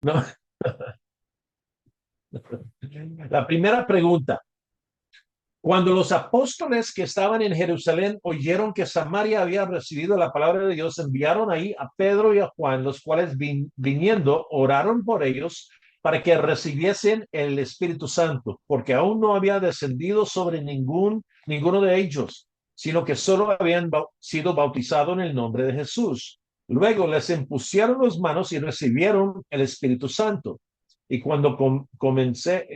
No. La primera pregunta. Cuando los apóstoles que estaban en Jerusalén oyeron que Samaria había recibido la palabra de Dios, enviaron ahí a Pedro y a Juan, los cuales viniendo oraron por ellos para que recibiesen el Espíritu Santo, porque aún no había descendido sobre ninguno de ellos, sino que solo habían sido bautizados en el nombre de Jesús. Luego les impusieron las manos y recibieron el Espíritu Santo. Y cuando comencé,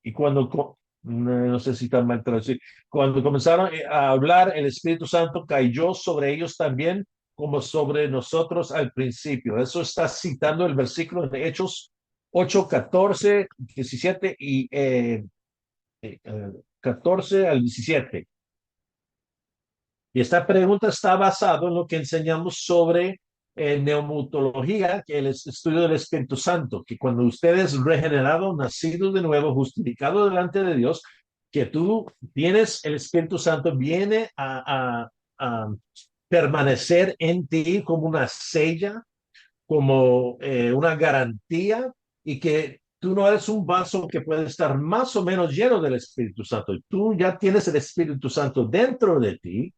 y cuando no sé si está mal traducido. Cuando comenzaron a hablar, el Espíritu Santo cayó sobre ellos también, como sobre nosotros al principio. Eso está citando el versículo de Hechos 8, 14, 17 y 14 al 17. Y esta pregunta está basada en lo que enseñamos sobre neumatología, que es el estudio del Espíritu Santo, que cuando usted es regenerado, nacido de nuevo, justificado delante de Dios, que tú tienes el Espíritu Santo, viene a permanecer en ti como una sella, como una garantía, y que tú no eres un vaso que puede estar más o menos lleno del Espíritu Santo. Tú ya tienes el Espíritu Santo dentro de ti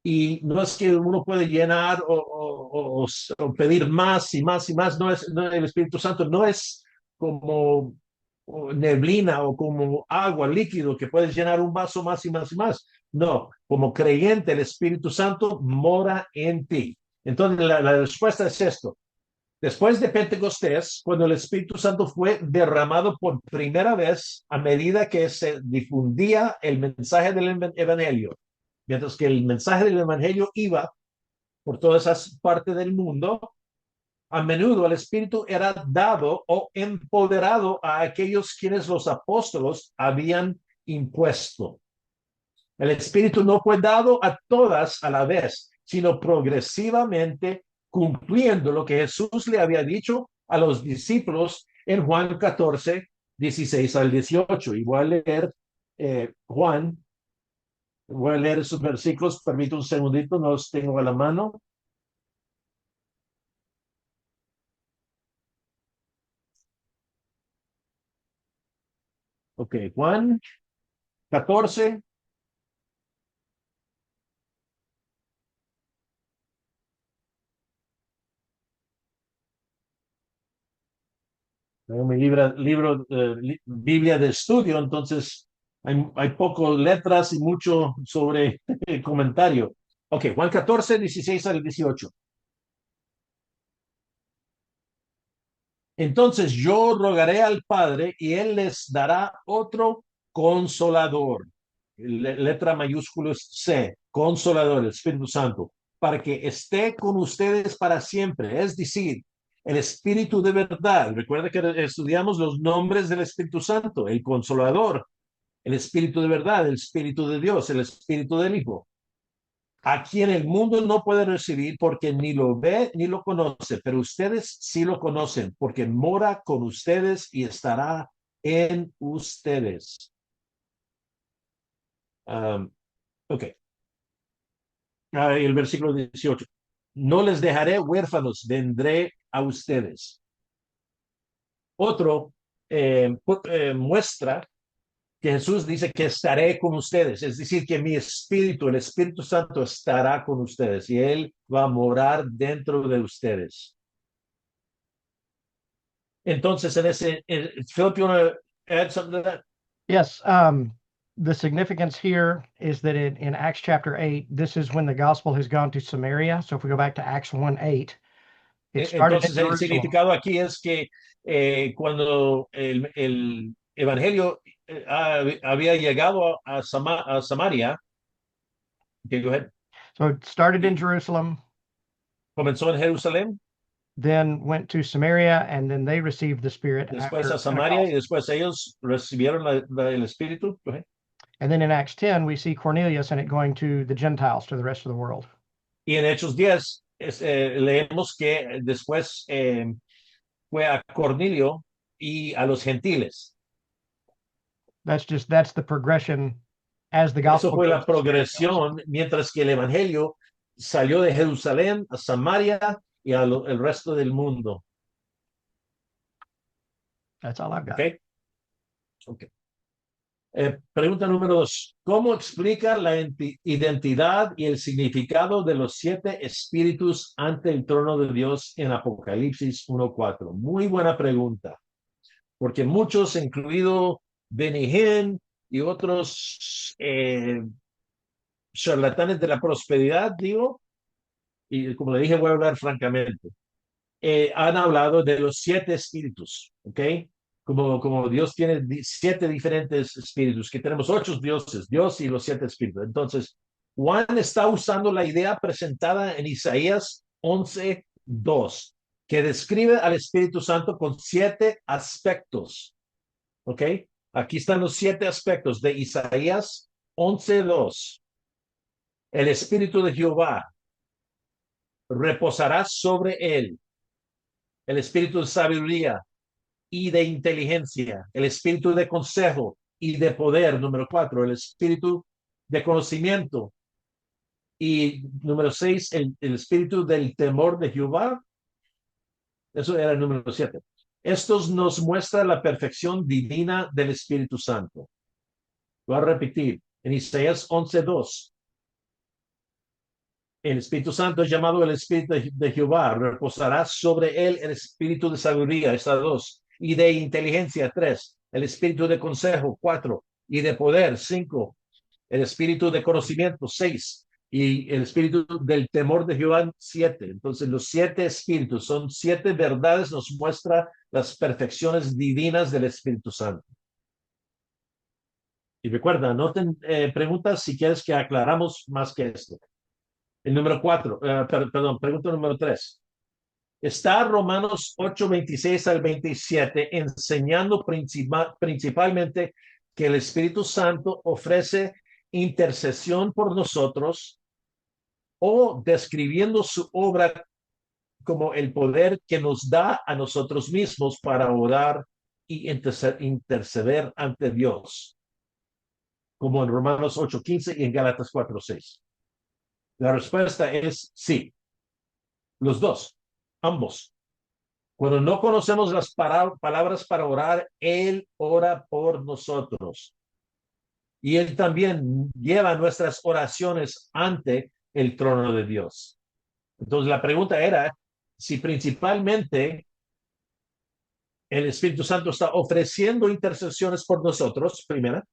y no es que uno puede llenar o pedir más y más y más. No, el Espíritu Santo no es como neblina o como agua líquido que puedes llenar un vaso más y más y más. No, como creyente, el Espíritu Santo mora en ti. Entonces, la respuesta es esto. Después de Pentecostés, cuando el Espíritu Santo fue derramado por primera vez a medida que se difundía el mensaje del Evangelio, mientras que el mensaje del Evangelio iba por todas esas partes del mundo, a menudo el Espíritu era dado o empoderado a aquellos quienes los apóstolos habían impuesto. El Espíritu no fue dado a todas a la vez, sino progresivamente cumpliendo lo que Jesús le había dicho a los discípulos en Juan 14, 16 al 18. Y voy a leer Juan, voy a leer esos versículos, permito un segundito, no los tengo a la mano. Ok, Juan 14. Tengo mi libro Biblia de estudio, entonces hay pocas letras y mucho sobre el comentario. Ok, Juan 14, 16 al 18. Entonces yo rogaré al Padre y Él les dará otro consolador. Letra mayúscula C, consolador, el Espíritu Santo, para que esté con ustedes para siempre. Es decir, el Espíritu de verdad. Recuerda que estudiamos los nombres del Espíritu Santo, el consolador, el Espíritu de verdad, el Espíritu de Dios, el Espíritu del Hijo, a quien el mundo no puede recibir porque ni lo ve ni lo conoce, pero ustedes sí lo conocen porque mora con ustedes y estará en ustedes. Um, ok, el versículo 18. No les dejaré huérfanos, vendré a ustedes. Otro muestra que Jesús dice que estaré con ustedes, es decir, que mi espíritu, el Espíritu Santo estará con ustedes y Él va a morar dentro de ustedes. Entonces, Philip, you want to add something to that? Yes, the significance here is that in Acts chapter 8, this is when the gospel has gone to Samaria. So if we go back to Acts 1 8, it started in Entonces, el Jerusalem. significado aquí es que cuando el Evangelio había llegado a Samaria, okay, go ahead, So it started in y Jerusalem, comenzó en Jerusalén, then went to Samaria, and then they received the Spirit después a after Samaria y Pentecost. después ellos recibieron el Espíritu. Go ahead. And then in Acts 10, we see Cornelius and it going to the Gentiles, to the rest of the world. Y en Hechos 10 leemos que después fue a Cornelio y a los gentiles. That's the progression as the Eso gospel fue goes, la the Spirit goes. progresión, mientras que el Evangelio salió de Jerusalén a Samaria y el resto del mundo. That's all I've got. ¿Ok? Ok. Pregunta número 2. ¿Cómo explica la identidad y el significado de los 7 espíritus ante el trono de Dios en Apocalipsis 1:4? Muy buena pregunta, porque muchos, incluido Benny Hinn y otros charlatanes de la prosperidad, digo, y como le dije, voy a hablar francamente, han hablado de los 7 espíritus, ¿ok? Como Dios tiene 7 diferentes espíritus, que tenemos 8 dioses, Dios y los 7 espíritus. Entonces, Juan está usando la idea presentada en Isaías 11:2, que describe al Espíritu Santo con 7 aspectos, ¿ok? Aquí están los 7 aspectos de Isaías 11:2. El Espíritu de Jehová reposará sobre él, el Espíritu de sabiduría y de inteligencia, el espíritu de consejo y de poder, número 4, el espíritu de conocimiento, y número 6, el espíritu del temor de Jehová. Eso era el número 7. Estos nos muestra la perfección divina del Espíritu Santo. Voy a repetir, en Isaías 11:2, el Espíritu Santo es llamado el Espíritu de Jehová, reposará sobre él el espíritu de sabiduría, esta 2, y de inteligencia, 3, el espíritu de consejo, 4, y de poder, 5, el espíritu de conocimiento, 6, y el espíritu del temor de Jehová, 7. Entonces los 7 espíritus son 7 verdades, nos muestra las perfecciones divinas del Espíritu Santo. Y recuerda, no te preguntas si quieres que aclaramos más que esto. El número 4, perdón, pregunta número 3. Está Romanos 8:26 al 27 enseñando principalmente que el Espíritu Santo ofrece intercesión por nosotros o describiendo su obra como el poder que nos da a nosotros mismos para orar y interceder ante Dios, como en Romanos 8:15 y en Gálatas 4:6. La respuesta es sí, los dos, ambos. Cuando no conocemos las palabras para orar, Él ora por nosotros. Y Él también lleva nuestras oraciones ante el trono de Dios. Entonces la pregunta era si principalmente el Espíritu Santo está ofreciendo intercesiones por nosotros, primera,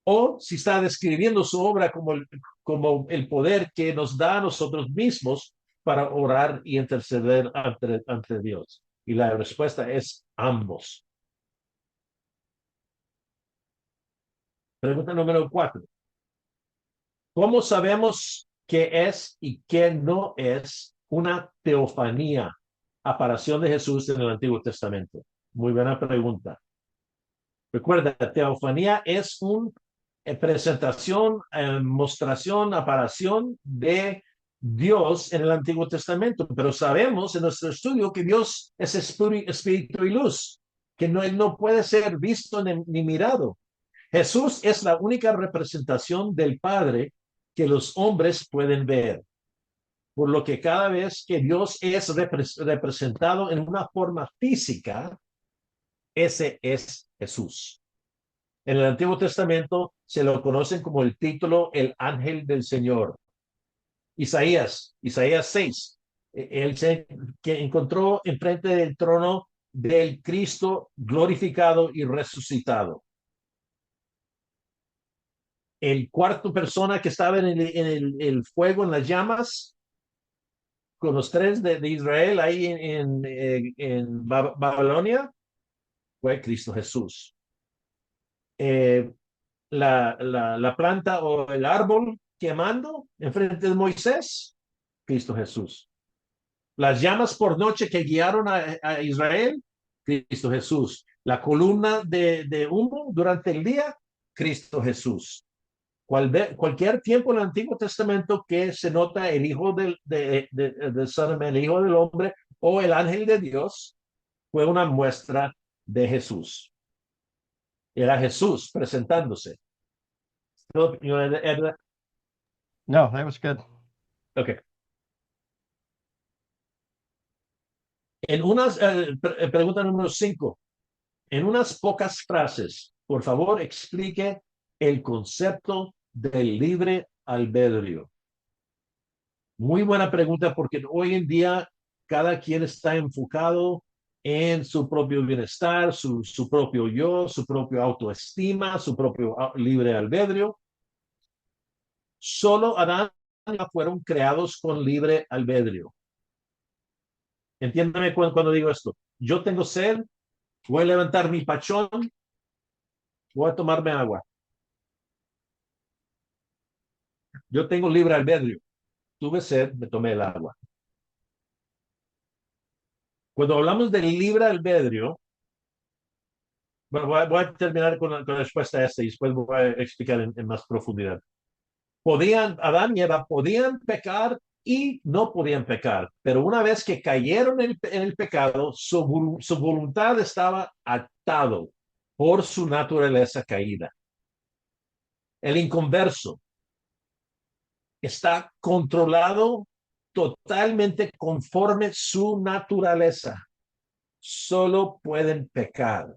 o si está describiendo su obra como el poder que nos da a nosotros mismos para orar y interceder ante Dios. Y la respuesta es ambos. Pregunta número 4. ¿Cómo sabemos qué es y qué no es una teofanía, aparición de Jesús en el Antiguo Testamento? Muy buena pregunta. Recuerda, teofanía es una presentación, mostración, aparición de Dios en el Antiguo Testamento, pero sabemos en nuestro estudio que Dios es espíritu y luz, que no, Él no puede ser visto ni mirado. Jesús es la única representación del Padre que los hombres pueden ver, por lo que cada vez que Dios es representado en una forma física, ese es Jesús. En el Antiguo Testamento se lo conocen como el título el ángel del Señor. Isaías 6, él se que encontró enfrente del trono del Cristo glorificado y resucitado. El cuarto persona que estaba en el fuego, en las llamas, con los 3 de Israel ahí en Babilonia, fue Cristo Jesús. La planta o el árbol quemando enfrente de Moisés, Cristo Jesús. Las llamas por noche que guiaron a Israel, Cristo Jesús. La columna de humo durante el día, Cristo Jesús. Cualquier tiempo en el Antiguo Testamento que se nota el Hijo del el Hijo del Hombre o el ángel de Dios, fue una muestra de Jesús. Era Jesús presentándose. No, that was good. Okay. En una pregunta número 5. En unas pocas frases, por favor, explique el concepto del libre albedrío. Muy buena pregunta porque hoy en día cada quien está enfocado en su propio bienestar, su propio yo, su propio autoestima, su propio libre albedrío. Solo Adán y Eva fueron creados con libre albedrío. Entiéndame cuando digo esto. Yo tengo sed, voy a levantar mi pachón, voy a tomarme agua. Yo tengo libre albedrío. Tuve sed, me tomé el agua. Cuando hablamos del libre albedrío, bueno, voy a terminar con la respuesta a esta y después voy a explicar en más profundidad. Adán y Eva podían pecar y no podían pecar, pero una vez que cayeron en el pecado, su voluntad estaba atado por su naturaleza caída. El inconverso está controlado totalmente conforme su naturaleza. Solo pueden pecar.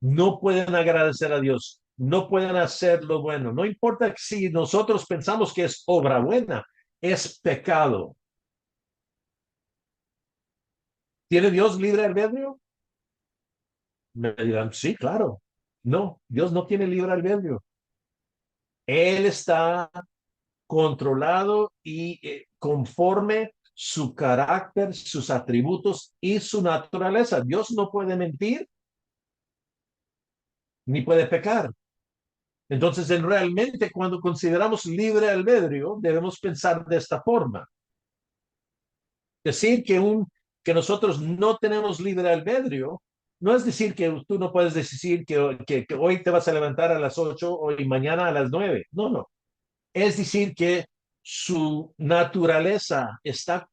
No pueden agradecer a Dios. No pueden hacer lo bueno. No importa si nosotros pensamos que es obra buena, es pecado. ¿Tiene Dios libre albedrío? Me dirán, sí, claro. No, Dios no tiene libre albedrío. Él está controlado y conforme su carácter, sus atributos y su naturaleza. Dios no puede mentir ni puede pecar. Entonces, realmente, cuando consideramos libre albedrío, debemos pensar de esta forma. Decir que nosotros no tenemos libre albedrío no es decir que tú no puedes decir que hoy te vas a levantar a las 8 y mañana a las 9. No, no. Es decir que su naturaleza está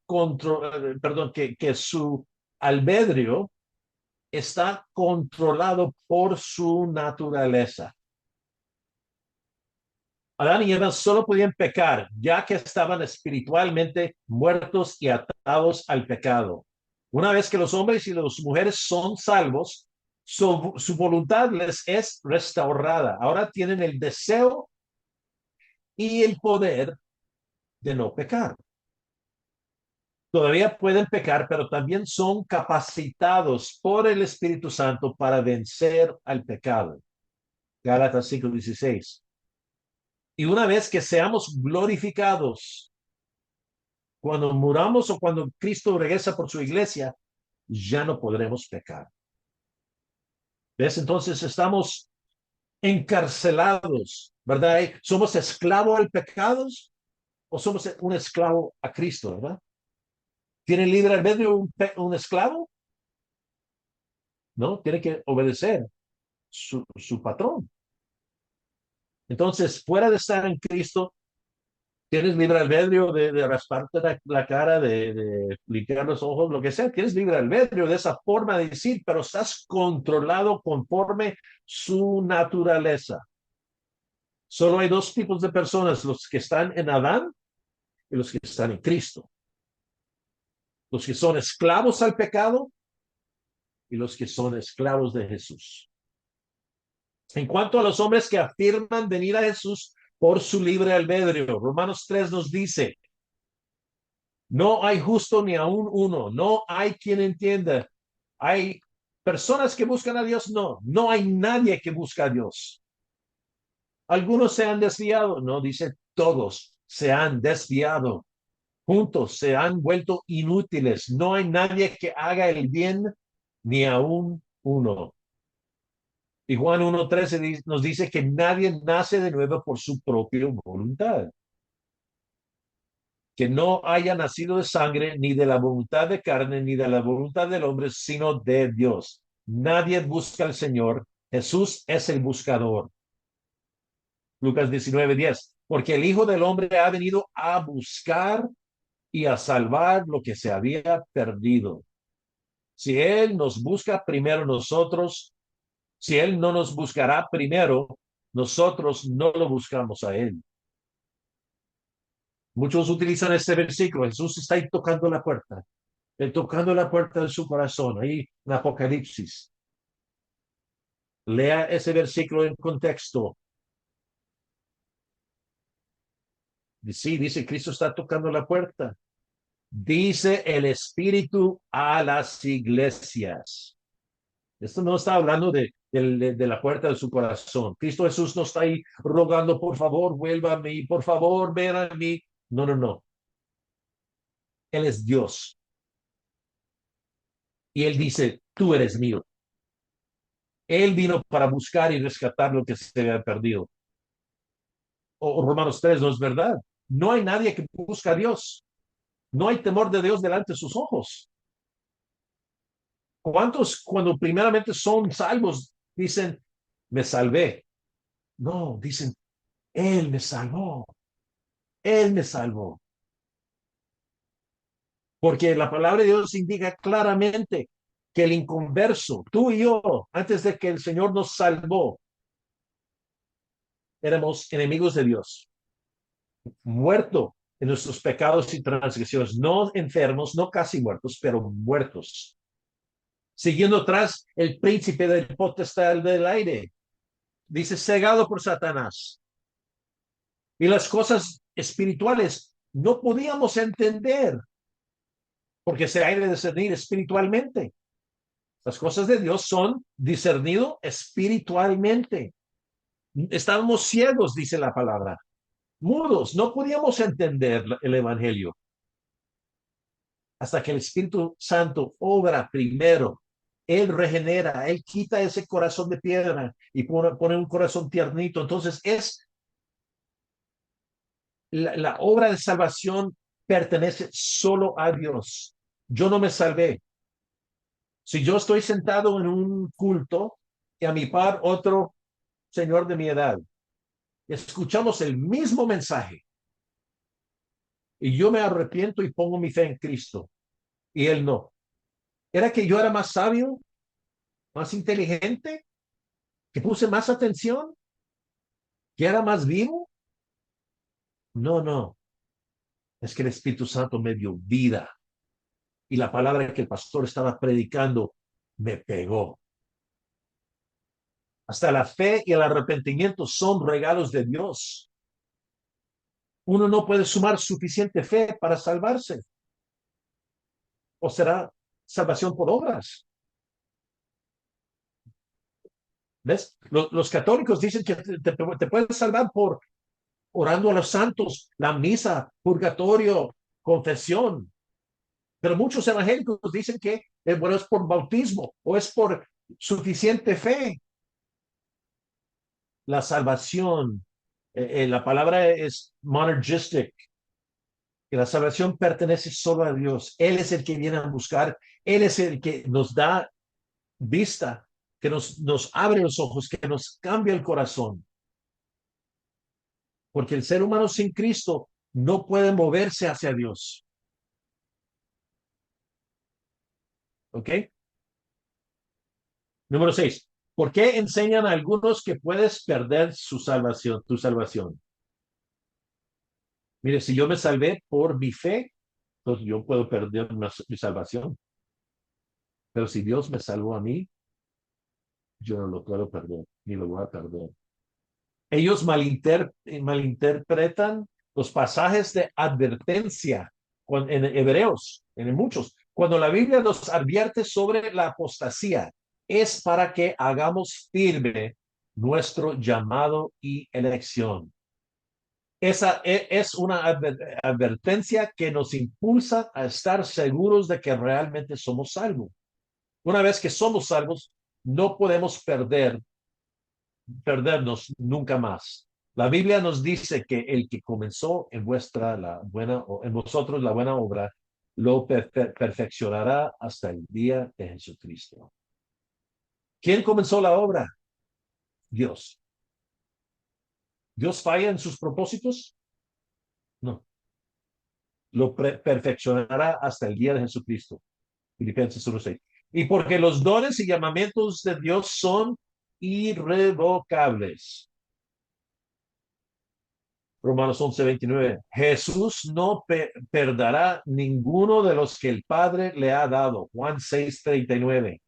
perdón, que su albedrío está controlado por su naturaleza. Adán y Eva solo podían pecar, ya que estaban espiritualmente muertos y atados al pecado. Una vez que los hombres y las mujeres son salvos, su voluntad les es restaurada. Ahora tienen el deseo y el poder de no pecar. Todavía pueden pecar, pero también son capacitados por el Espíritu Santo para vencer al pecado. Gálatas 5:16. Y una vez que seamos glorificados, cuando muramos o cuando Cristo regresa por su iglesia, ya no podremos pecar. ¿Ves? Entonces estamos encarcelados, ¿verdad? ¿Somos esclavos al pecado o somos un esclavo a Cristo, verdad? ¿Tiene libre albedrío un esclavo? No, tiene que obedecer su patrón. Entonces, fuera de estar en Cristo, tienes libre albedrío de rasparte la cara, de limpiar los ojos, lo que sea. Tienes libre albedrío de esa forma de decir, pero estás controlado conforme su naturaleza. Solo hay dos tipos de personas, los que están en Adán y los que están en Cristo. Los que son esclavos al pecado y los que son esclavos de Jesús. En cuanto a los hombres que afirman venir a Jesús por su libre albedrío, Romanos 3 nos dice, no hay justo ni aún uno, no hay quien entienda. Hay personas que buscan a Dios, no hay nadie que busca a Dios. Algunos se han desviado, no, dice todos se han desviado. Juntos se han vuelto inútiles. No hay nadie que haga el bien, ni aún uno. Y Juan 1:13 nos dice que nadie nace de nuevo por su propia voluntad. Que no haya nacido de sangre, ni de la voluntad de carne, ni de la voluntad del hombre, sino de Dios. Nadie busca al Señor. Jesús es el buscador. Lucas 19:10. Porque el Hijo del Hombre ha venido a buscar y a salvar lo que se había perdido. Si Él nos busca primero nosotros, si Él no nos buscará primero, nosotros no lo buscamos a Él. Muchos utilizan este versículo. Jesús está ahí tocando la puerta. tocando la puerta de su corazón, ahí en Apocalipsis. Lea ese versículo en contexto. Sí, dice, Cristo está tocando la puerta. Dice el Espíritu a las iglesias. Esto no está hablando de la puerta de su corazón. Cristo Jesús no está ahí rogando, por favor, vuelva a mí, por favor, ven a mí. No, no, no. Él es Dios. Y Él dice, tú eres mío. Él vino para buscar y rescatar lo que se había perdido. O Romanos 3, ¿no es verdad? No hay nadie que busque a Dios. No hay temor de Dios delante de sus ojos. ¿Cuántos cuando primeramente son salvos dicen, me salvé? No, dicen, Él me salvó. Él me salvó. Porque la palabra de Dios indica claramente que el inconverso, tú y yo, antes de que el Señor nos salvó, éramos enemigos de Dios, muertos en nuestros pecados y transgresiones, no enfermos, no casi muertos, pero muertos, siguiendo tras el príncipe del potestad del aire, dice, cegado por Satanás. Y las cosas espirituales no podíamos entender, porque se ha de discernir espiritualmente. Las cosas de Dios son discernido espiritualmente. Estábamos ciegos, dice la palabra, mudos, no podíamos entender el Evangelio hasta que el Espíritu Santo obra primero. Él regenera, Él quita ese corazón de piedra y pone un corazón tiernito. Entonces es la obra de salvación pertenece solo a Dios. Yo no me salvé. Si yo estoy sentado en un culto y a mi par otro señor de mi edad, escuchamos el mismo mensaje y yo me arrepiento y pongo mi fe en Cristo y él no. ¿Era que yo era más sabio, más inteligente, que puse más atención, que era más vivo? No, no. Es que el Espíritu Santo me dio vida y la palabra que el pastor estaba predicando me pegó. Hasta la fe y el arrepentimiento son regalos de Dios. Uno no puede sumar suficiente fe para salvarse. O será salvación por obras. ¿Ves? Los católicos dicen que te puedes salvar por orando a los santos, la misa, purgatorio, confesión. Pero muchos evangélicos dicen que bueno, es por bautismo o es por suficiente fe. La salvación, la palabra es monergistic, que la salvación pertenece solo a Dios. Él es el que viene a buscar, Él es el que nos da vista, que nos abre los ojos, que nos cambia el corazón. Porque el ser humano sin Cristo no puede moverse hacia Dios. ¿Ok? Número 6. ¿Por qué enseñan a algunos que puedes perder su salvación, tu salvación? Mire, si yo me salvé por mi fe, entonces yo puedo perder mi salvación. Pero si Dios me salvó a mí, yo no lo puedo perder, ni lo voy a perder. Ellos malinterpretan los pasajes de advertencia en Hebreos, en muchos. Cuando la Biblia nos advierte sobre la apostasía, es para que hagamos firme nuestro llamado y elección. Esa es una advertencia que nos impulsa a estar seguros de que realmente somos salvos. Una vez que somos salvos, no podemos perdernos nunca más. La Biblia nos dice que el que comenzó en vosotros la buena obra, lo perfeccionará hasta el día de Jesucristo. ¿Quién comenzó la obra? Dios. ¿Dios falla en sus propósitos? No. Lo perfeccionará hasta el día de Jesucristo. Filipenses 1:6. Y porque los dones y llamamientos de Dios son irrevocables. Romanos 11:29. Jesús no perderá ninguno de los que el Padre le ha dado. Juan 6:39.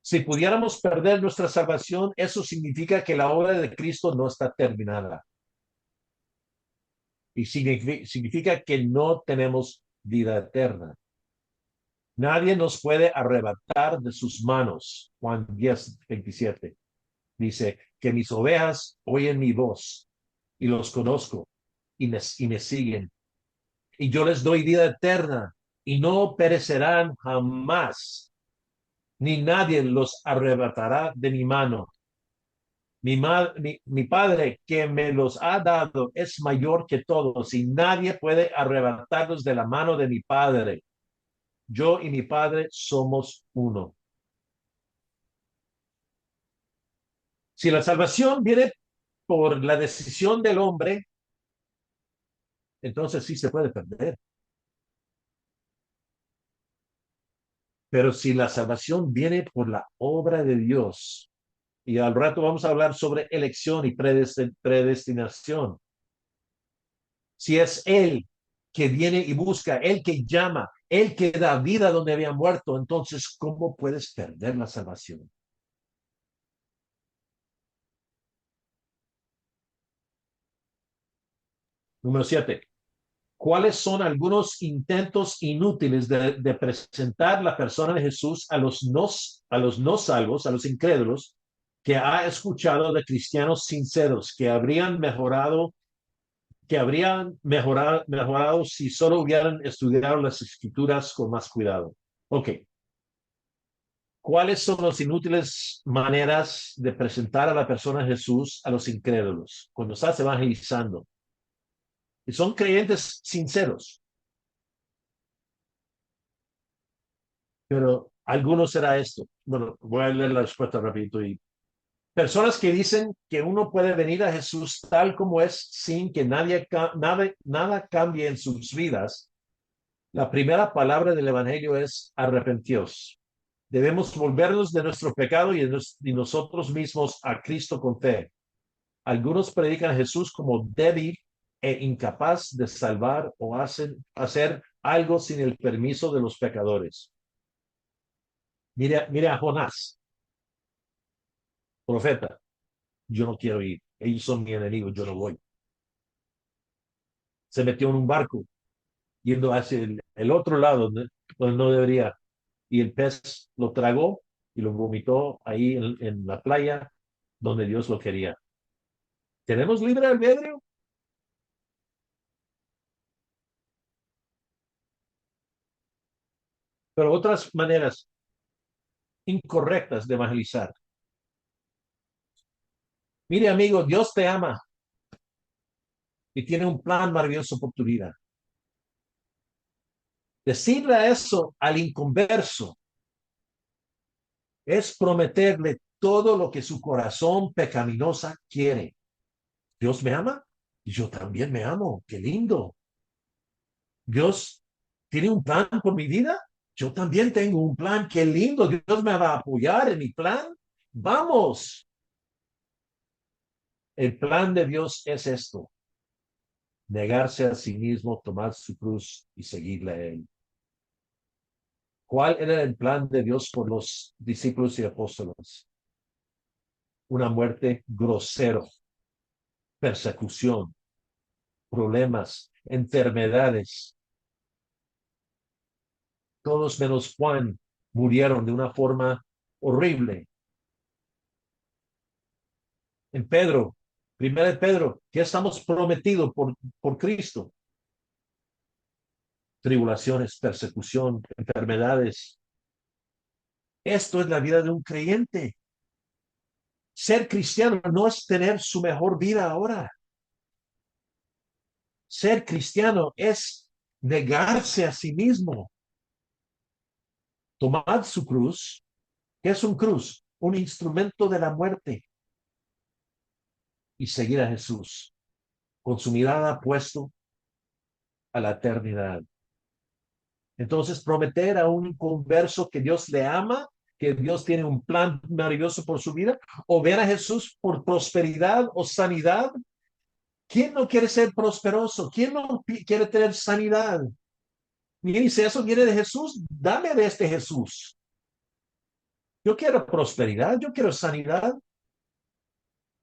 Si pudiéramos perder nuestra salvación, eso significa que la obra de Cristo no está terminada. Y significa que no tenemos vida eterna. Nadie nos puede arrebatar de sus manos. Juan 10:27. Dice que mis ovejas oyen mi voz y los conozco y me siguen. Y yo les doy vida eterna y no perecerán jamás, ni nadie los arrebatará de mi mano. Mi Padre que me los ha dado es mayor que todos y nadie puede arrebatarlos de la mano de mi Padre. Yo y mi Padre somos uno. Si la salvación viene por la decisión del hombre, entonces sí se puede perder. Pero si la salvación viene por la obra de Dios, y al rato vamos a hablar sobre elección y predestinación, si es Él que viene y busca, Él que llama, Él que da vida donde había muerto, entonces, ¿cómo puedes perder la salvación? Número 7. ¿Cuáles son algunos intentos inútiles de presentar la persona de Jesús a los no salvos, a los incrédulos, que ha escuchado de cristianos sinceros que habrían mejorado si solo hubieran estudiado las escrituras con más cuidado? Ok. ¿Cuáles son las inútiles maneras de presentar a la persona de Jesús a los incrédulos cuando estás evangelizando? Y son creyentes sinceros, pero algunos será esto. Bueno, voy a leer la respuesta rapidito. Y personas que dicen que uno puede venir a Jesús tal como es sin que nada cambie en sus vidas. La primera palabra del Evangelio es arrepentíos. Debemos volvernos de nuestro pecado y nosotros mismos a Cristo con fe. Algunos predican a Jesús como débil e incapaz de salvar o hacer algo sin el permiso de los pecadores. Mire a Jonás, profeta. Yo no quiero ir. Ellos son mi enemigo, yo no voy. Se metió en un barco yendo hacia el otro lado donde no debería. Y el pez lo tragó y lo vomitó ahí en la playa donde Dios lo quería. ¿Tenemos libre albedrío? Pero otras maneras incorrectas de evangelizar. Mire, amigo, Dios te ama y tiene un plan maravilloso por tu vida. Decirle eso al inconverso es prometerle todo lo que su corazón pecaminosa quiere. Dios me ama y yo también me amo. Qué lindo. Dios tiene un plan por mi vida. Yo también tengo un plan. Qué lindo. Dios me va a apoyar en mi plan. Vamos. El plan de Dios es esto: negarse a sí mismo, tomar su cruz y seguirle a Él. ¿Cuál era el plan de Dios por los discípulos y apóstoles? Una muerte grosera, persecución, problemas, enfermedades. Todos menos Juan murieron de una forma horrible. En Pedro, primero de Pedro, ya estamos prometidos por Cristo. Tribulaciones, persecución, enfermedades. Esto es la vida de un creyente. Ser cristiano no es tener su mejor vida ahora. Ser cristiano es negarse a sí mismo. Tomar su cruz. ¿Qué es un cruz? Un instrumento de la muerte. Y seguir a Jesús con su mirada puesto a la eternidad. Entonces, prometer a un converso que Dios le ama, que Dios tiene un plan maravilloso por su vida, o ver a Jesús por prosperidad o sanidad, ¿Quién no quiere ser prosperoso? ¿Quién no quiere tener sanidad? Y dice, eso viene de Jesús, dame de este Jesús. Yo quiero prosperidad, yo quiero sanidad.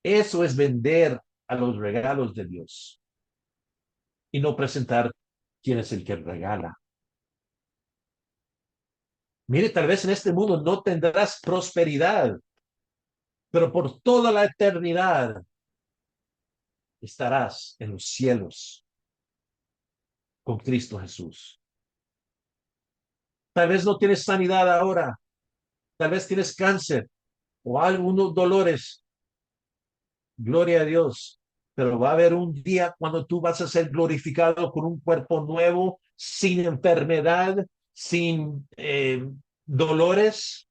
Eso es vender a los regalos de Dios y no presentar quién es el que regala. Mire, tal vez en este mundo no tendrás prosperidad, pero por toda la eternidad estarás en los cielos con Cristo Jesús. Tal vez no tienes sanidad ahora, tal vez tienes cáncer o algunos dolores. Gloria a Dios. Pero va a haber un día cuando tú vas a ser glorificado con un cuerpo nuevo, sin enfermedad, sin dolores.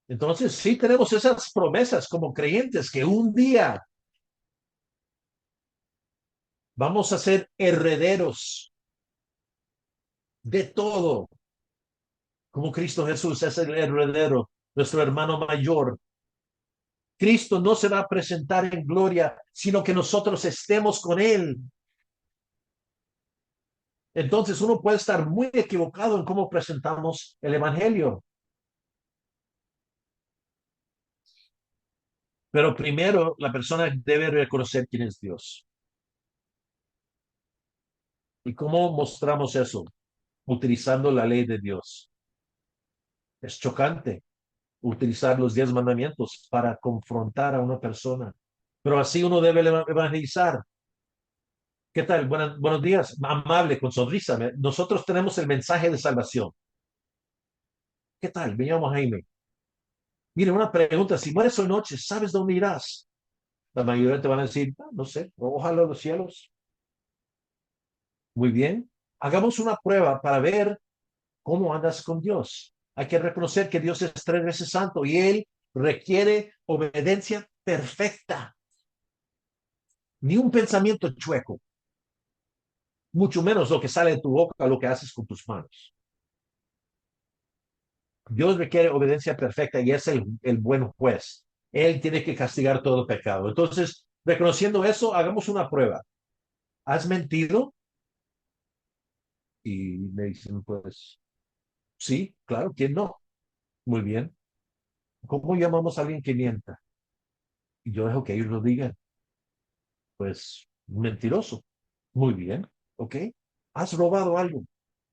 Entonces, sí tenemos esas promesas como creyentes que un día vamos a ser herederos de todo, como Cristo Jesús es el heredero, nuestro hermano mayor. Cristo no se va a presentar en gloria, sino que nosotros estemos con Él. Entonces uno puede estar muy equivocado en cómo presentamos el Evangelio. Pero primero la persona debe reconocer quién es Dios. ¿Y cómo mostramos eso? Utilizando la ley de Dios. Es chocante utilizar los 10 mandamientos para confrontar a una persona. Pero así uno debe evangelizar. ¿Qué tal? Buenos días. Amable, con sonrisa. Nosotros tenemos el mensaje de salvación. ¿Qué tal? Me llamo Jaime. Mire, una pregunta. Si mueres hoy noche, ¿sabes dónde irás? La mayoría te van a decir, "Ah, no sé, ojalá los cielos". Muy bien. Hagamos una prueba para ver cómo andas con Dios. Hay que reconocer que Dios es 3 veces santo y Él requiere obediencia perfecta. Ni un pensamiento chueco, mucho menos lo que sale de tu boca, lo que haces con tus manos. Dios requiere obediencia perfecta y es el buen juez. Él tiene que castigar todo pecado. Entonces, reconociendo eso, hagamos una prueba. ¿Has mentido? Y me dicen, pues, sí, claro, ¿quién no? Muy bien. ¿Cómo llamamos a alguien que mienta? Y yo dejo que ellos lo digan. Pues, mentiroso. Muy bien. ¿Ok? Has robado algo.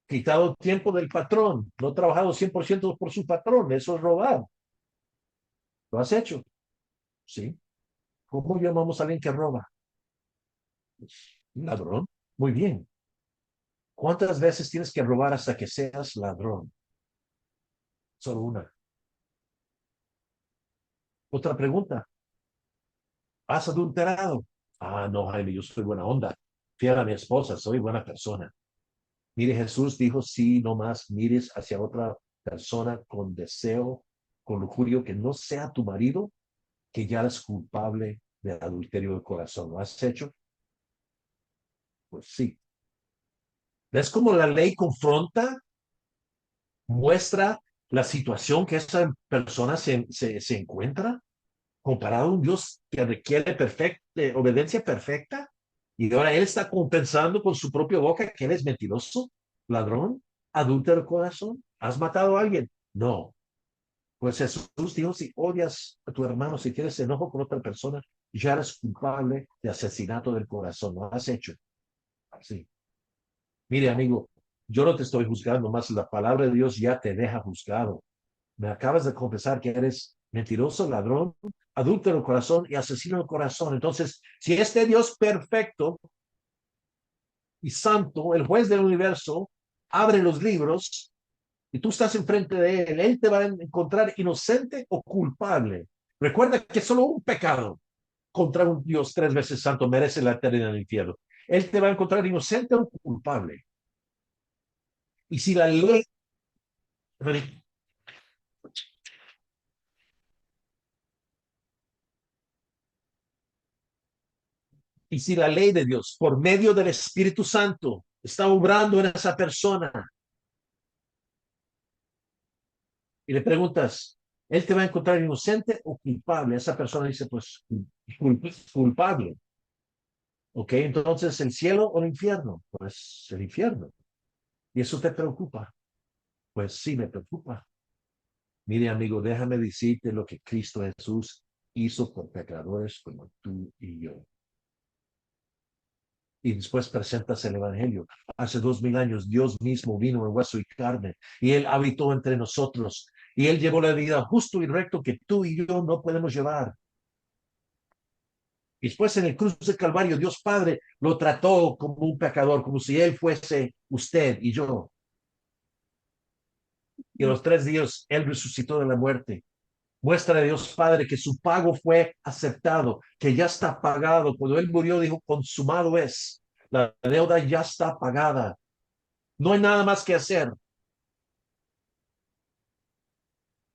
Quitado tiempo del patrón. No trabajado 100% por su patrón. Eso es robar. ¿Lo has hecho? Sí. ¿Cómo llamamos a alguien que roba? Pues, ladrón. Muy bien. ¿Cuántas veces tienes que robar hasta que seas ladrón? Solo una. Otra pregunta. ¿Has adulterado? Ah, no, Jaime, yo soy buena onda. Fiel a mi esposa, soy buena persona. Mire, Jesús dijo, sí, no más mires hacia otra persona con deseo, con lujurio, que no sea tu marido, que ya eres culpable de adulterio del corazón. ¿Lo has hecho? Pues sí. ¿Ves cómo la ley confronta, muestra la situación que esa persona se encuentra? Comparado a un Dios que requiere obediencia perfecta, y ahora él está compensando con su propia boca que él es mentiroso, ladrón, adúltero de corazón. ¿Has matado a alguien? No. Pues Jesús dijo, si odias a tu hermano, si tienes enojo con otra persona, ya eres culpable de asesinato del corazón. Lo has hecho. Sí. Mire, amigo, yo no te estoy juzgando, más la palabra de Dios ya te deja juzgado. Me acabas de confesar que eres mentiroso, ladrón, adúltero el corazón y asesino el corazón. Entonces, si este Dios perfecto y santo, el juez del universo, abre los libros y tú estás enfrente de él te va a encontrar inocente o culpable. Recuerda que solo un pecado contra un Dios 3 veces santo merece la eternidad en el infierno. Él te va a encontrar inocente o culpable. Y si la ley, y si la ley de Dios, por medio del Espíritu Santo, está obrando en esa persona, y le preguntas, ¿él te va a encontrar inocente o culpable? Esa persona dice, pues, culpable. ¿Ok? Entonces, ¿el cielo o el infierno? Pues el infierno. ¿Y eso te preocupa? Pues sí, me preocupa. Mire, amigo, déjame decirte lo que Cristo Jesús hizo por pecadores como tú y yo. Y después presentas el Evangelio. Hace 2000 años Dios mismo vino en hueso y carne y Él habitó entre nosotros y Él llevó la vida justo y recto que tú y yo no podemos llevar. Y después en el cruz del Calvario Dios Padre lo trató como un pecador, como si Él fuese usted y yo. Y a los 3 días Él resucitó de la muerte. Muestra de Dios Padre que su pago fue aceptado, que ya está pagado. Cuando Él murió dijo, consumado es. La deuda ya está pagada. No hay nada más que hacer.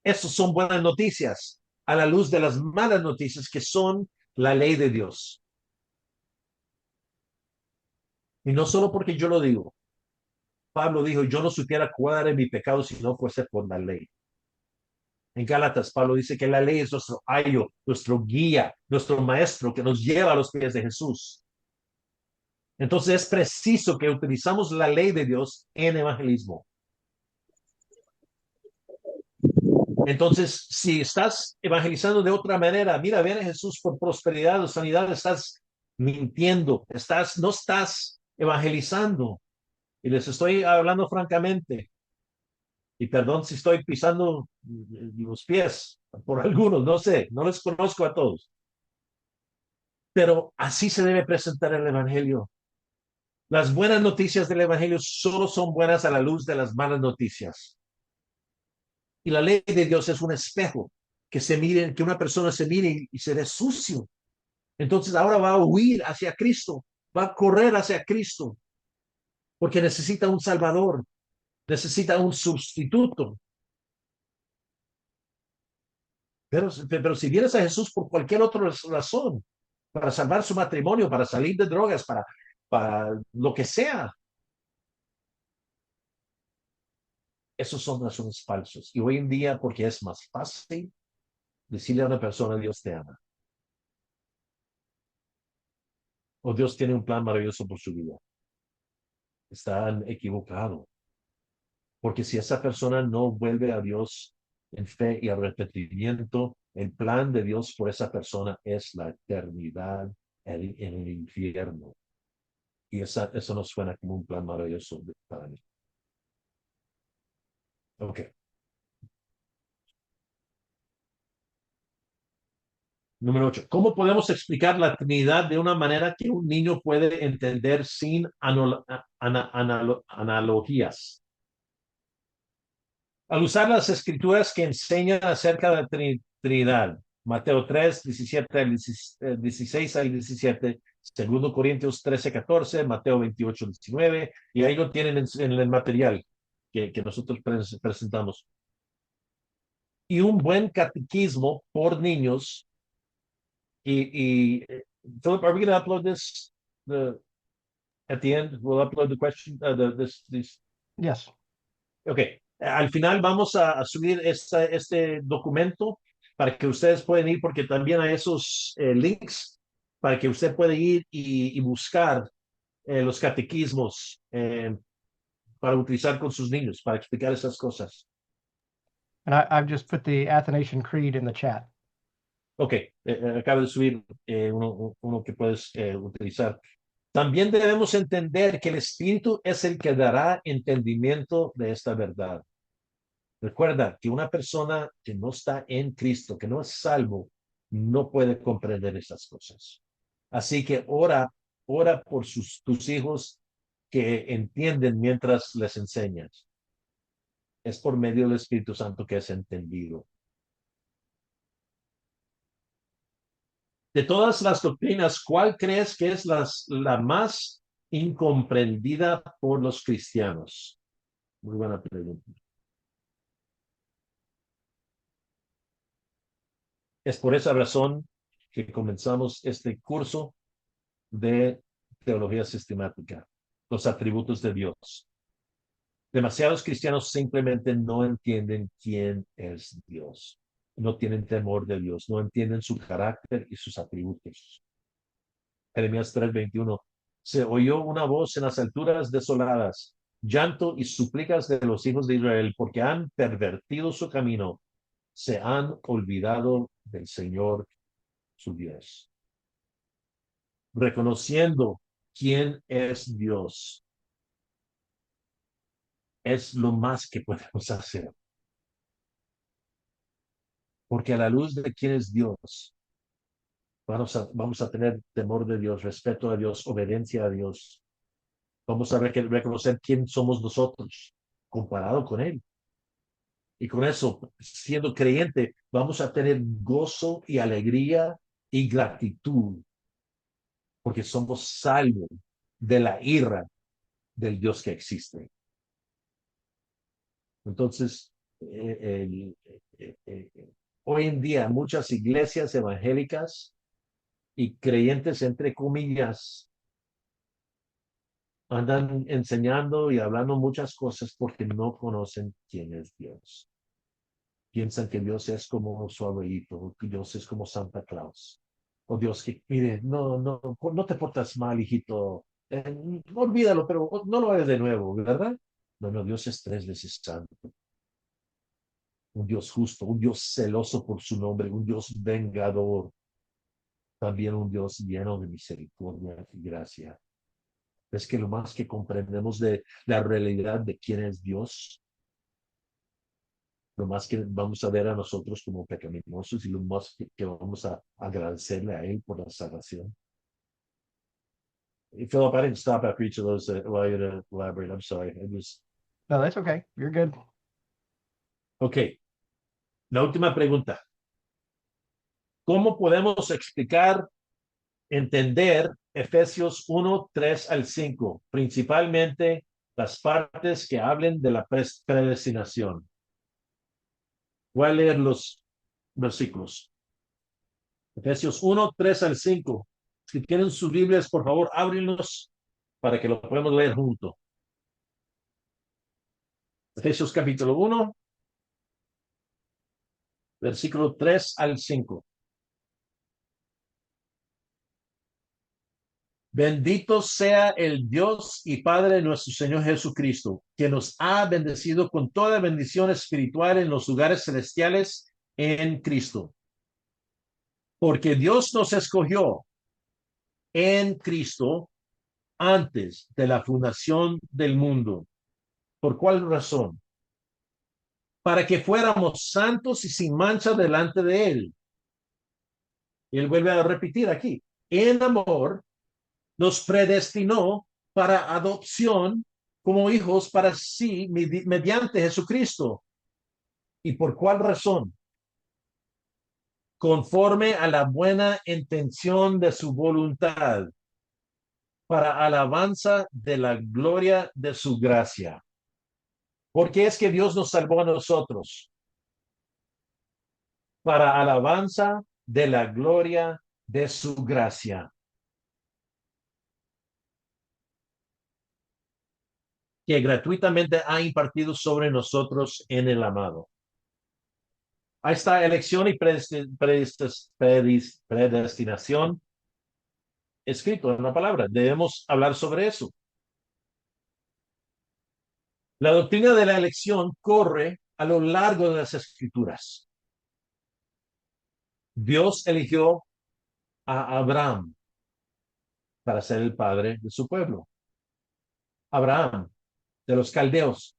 Esas son buenas noticias a la luz de las malas noticias que son la ley de Dios. Y no solo porque yo lo digo. Pablo dijo, yo no supiera cuál era mi pecado si no fuese por la ley. En Gálatas, Pablo dice que la ley es nuestro ayo, nuestro guía, nuestro maestro que nos lleva a los pies de Jesús. Entonces es preciso que utilizamos la ley de Dios en evangelismo. Entonces, si estás evangelizando de otra manera, mira, ven a Jesús por prosperidad o sanidad, estás mintiendo, no estás evangelizando. Y les estoy hablando francamente. Y perdón si estoy pisando los pies por algunos, no sé, no les conozco a todos. Pero así se debe presentar el Evangelio. Las buenas noticias del Evangelio solo son buenas a la luz de las malas noticias. Y la ley de Dios es un espejo que una persona se mire y se ve sucio. Entonces ahora va a huir hacia Cristo, va a correr hacia Cristo, porque necesita un Salvador, necesita un sustituto. Pero si vienes a Jesús por cualquier otra razón, para salvar su matrimonio, para salir de drogas, para lo que sea, esos son razones falsos. Y hoy en día, porque es más fácil decirle a una persona, Dios te ama, o Dios tiene un plan maravilloso por su vida, están equivocados. Porque si esa persona no vuelve a Dios en fe y arrepentimiento, el plan de Dios por esa persona es la eternidad en el infierno. Y eso no suena como un plan maravilloso para mí. Ok. Número 8. ¿Cómo podemos explicar la Trinidad de una manera que un niño puede entender sin analogías? Al usar las escrituras que enseñan acerca de la Trinidad, Mateo 3, 17 al 16 al 17, segundo Corintios 13, 14, Mateo 28, 19, y ahí lo tienen en el material que nosotros presentamos. Y un buen catequismo por niños. Philip, are we going to upload this at the end? We'll upload the question, this. Yes. Ok, al final vamos a subir este documento para que ustedes pueden ir, porque también hay esos links para que usted pueda ir y buscar los catequismos para utilizar con sus niños, para explicar esas cosas. And I've just put the Athanasian Creed in the chat. Ok, acabo de subir uno que puedes utilizar. También debemos entender que el Espíritu es el que dará entendimiento de esta verdad. Recuerda que una persona que no está en Cristo, que no es salvo, no puede comprender esas cosas. Así que ora por tus hijos que entienden mientras les enseñas. Es por medio del Espíritu Santo que es entendido. De todas las doctrinas, ¿cuál crees que es la más incomprendida por los cristianos? Muy buena pregunta. Es por esa razón que comenzamos este curso de teología sistemática, los atributos de Dios. Demasiados cristianos simplemente no entienden quién es Dios. No tienen temor de Dios, no entienden su carácter y sus atributos. Jeremías 3:21. Se oyó una voz en las alturas desoladas, llanto y súplicas de los hijos de Israel, porque han pervertido su camino, se han olvidado del Señor su Dios. Reconociendo quién es Dios es lo más que podemos hacer. Porque a la luz de quién es Dios, vamos a tener temor de Dios, respeto a Dios, obediencia a Dios. Vamos a reconocer quién somos nosotros comparado con Él. Y con eso, siendo creyente, vamos a tener gozo y alegría y gratitud, porque somos salvos de la ira del Dios que existe. Entonces, hoy en día muchas iglesias evangélicas y creyentes, entre comillas, andan enseñando y hablando muchas cosas porque no conocen quién es Dios. Piensan que Dios es como su abuelito, que Dios es como Santa Claus. O Dios que, mire, no te portas mal, hijito. Olvídalo, pero no lo hagas de nuevo, ¿verdad? No, Dios es 3 veces santo. Un Dios justo, un Dios celoso por su nombre, un Dios vengador. También un Dios lleno de misericordia y gracia. Es que lo más que comprendemos de la realidad de quién es Dios, lo más que vamos a ver a nosotros como pecaminosos y lo más que vamos a agradecerle a Él por la salvación. Philip, I didn't stop after each of those to allow you to elaborate. I'm sorry. No, that's okay. You're good. Ok. La última pregunta. ¿Cómo podemos explicar, entender Efesios 1:3-5, principalmente las partes que hablen de la predestinación? Voy a leer los versículos. Efesios 1:3-5. Si tienen sus Biblias, por favor, ábrenlos para que lo podamos leer junto. Efesios capítulo 1, versículo 3-5. Bendito sea el Dios y Padre de nuestro Señor Jesucristo, que nos ha bendecido con toda bendición espiritual en los lugares celestiales en Cristo. Porque Dios nos escogió en Cristo antes de la fundación del mundo. ¿Por cuál razón? Para que fuéramos santos y sin mancha delante de Él. Y Él vuelve a repetir aquí. En amor nos predestinó para adopción como hijos para sí mediante Jesucristo. ¿Y por cuál razón? Conforme a la buena intención de su voluntad, para alabanza de la gloria de su gracia. ¿Por qué es que Dios nos salvó a nosotros? Para alabanza de la gloria de su gracia, que gratuitamente ha impartido sobre nosotros en el amado. Ahí está elección y predestinación escrito en la palabra. Debemos hablar sobre eso. La doctrina de la elección corre a lo largo de las escrituras. Dios eligió a Abraham para ser el padre de su pueblo. Abraham, de los caldeos,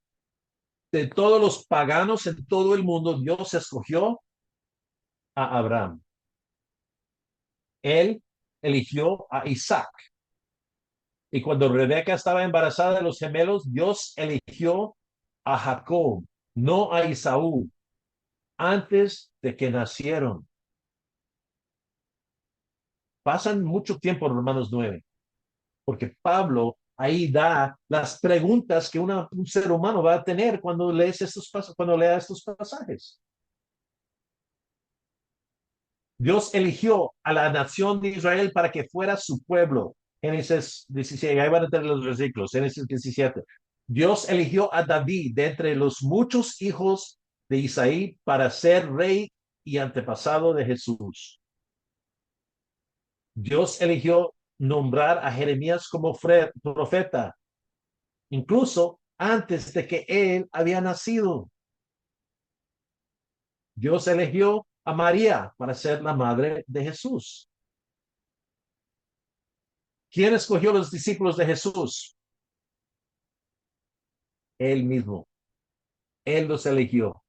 de todos los paganos en todo el mundo, Dios escogió a Abraham. Él eligió a Isaac. Y cuando Rebeca estaba embarazada de los gemelos, Dios eligió a Jacob, no a Esaú, antes de que nacieron. Pasan mucho tiempo en Romanos 9, porque Pablo ahí da las preguntas que un ser humano va a tener cuando lea estos pasajes. Dios eligió a la nación de Israel para que fuera su pueblo. Génesis 17, ahí van a tener los versículos, Génesis 17. Dios eligió a David de entre los muchos hijos de Isaí para ser rey y antepasado de Jesús. Dios eligió nombrar a Jeremías como profeta, incluso antes de que él había nacido. Dios eligió a María para ser la madre de Jesús. ¿Quién escogió los discípulos de Jesús? Él mismo. Él los eligió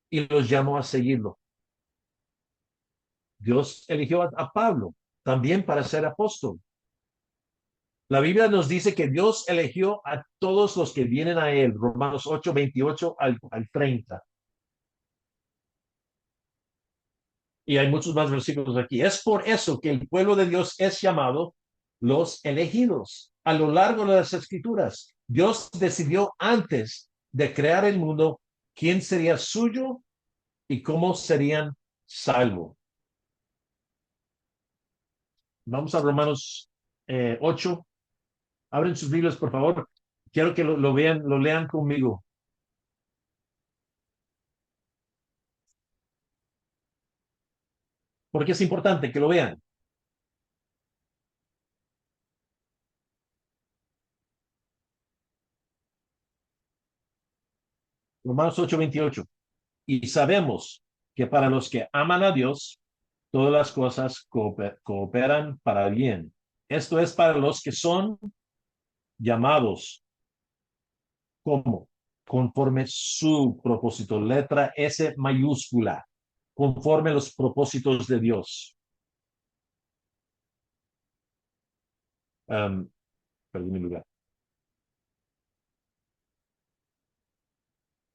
y los llamó a seguirlo. Dios eligió a Pablo también para ser apóstol. La Biblia nos dice que Dios eligió a todos los que vienen a él, Romanos 8, 28 al 30. Y hay muchos más versículos aquí. Es por eso que el pueblo de Dios es llamado los elegidos. A lo largo de las escrituras, Dios decidió antes de crear el mundo quién sería suyo y cómo serían salvos. Vamos a Romanos 8. Abren sus Biblias, por favor. Quiero que lo vean, lo lean conmigo. Porque es importante que lo vean. Romanos 8, 28. Y sabemos que para los que aman a Dios, todas las cosas cooperan para bien. Esto es para los que son llamados como conforme su propósito, letra S mayúscula, conforme los propósitos de Dios. Perdí mi lugar.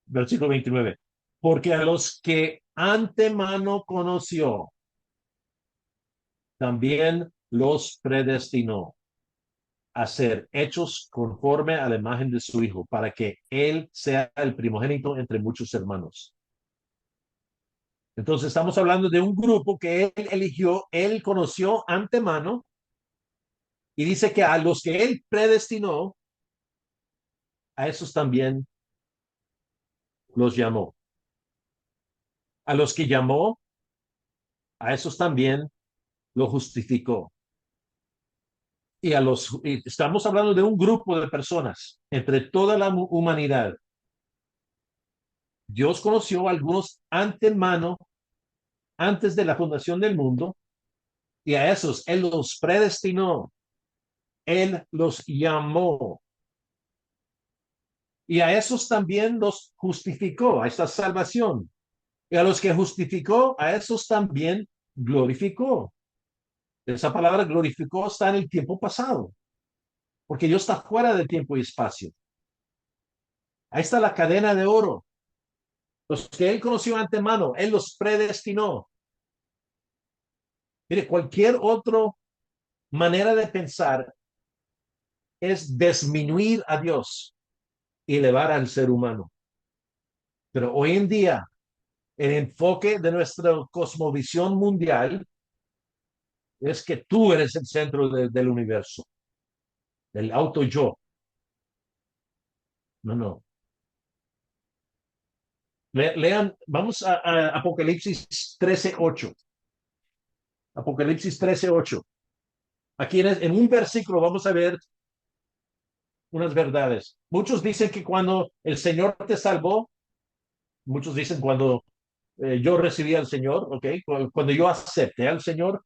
Versículo 29. Porque a los que antemano conoció, también los predestinó a ser hechos conforme a la imagen de su Hijo, para que Él sea el primogénito entre muchos hermanos. Entonces estamos hablando de un grupo que Él eligió, Él conoció antemano, y dice que a los que Él predestinó, a esos también los llamó. A los que llamó, a esos también lo justificó. Y estamos hablando de un grupo de personas entre toda la humanidad. Dios conoció a algunos antemano, antes de la fundación del mundo, y a esos Él los predestinó, Él los llamó, y a esos también los justificó, a esta salvación. Y a los que justificó, a esos también glorificó. Esa palabra glorificó está en el tiempo pasado, porque Dios está fuera del tiempo y espacio. Ahí está la cadena de oro. Los que Él conoció antemano, Él los predestinó. Mire, cualquier otra manera de pensar es disminuir a Dios y elevar al ser humano. Pero hoy en día, el enfoque de nuestra cosmovisión mundial es que tú eres el centro del universo, del auto yo. No, no. Lean, vamos a Apocalipsis 13:8. Apocalipsis 13:8. Aquí en un versículo vamos a ver unas verdades. Muchos dicen que cuando el Señor te salvó, muchos dicen cuando yo recibí al Señor, ¿ok? Cuando yo acepté al Señor,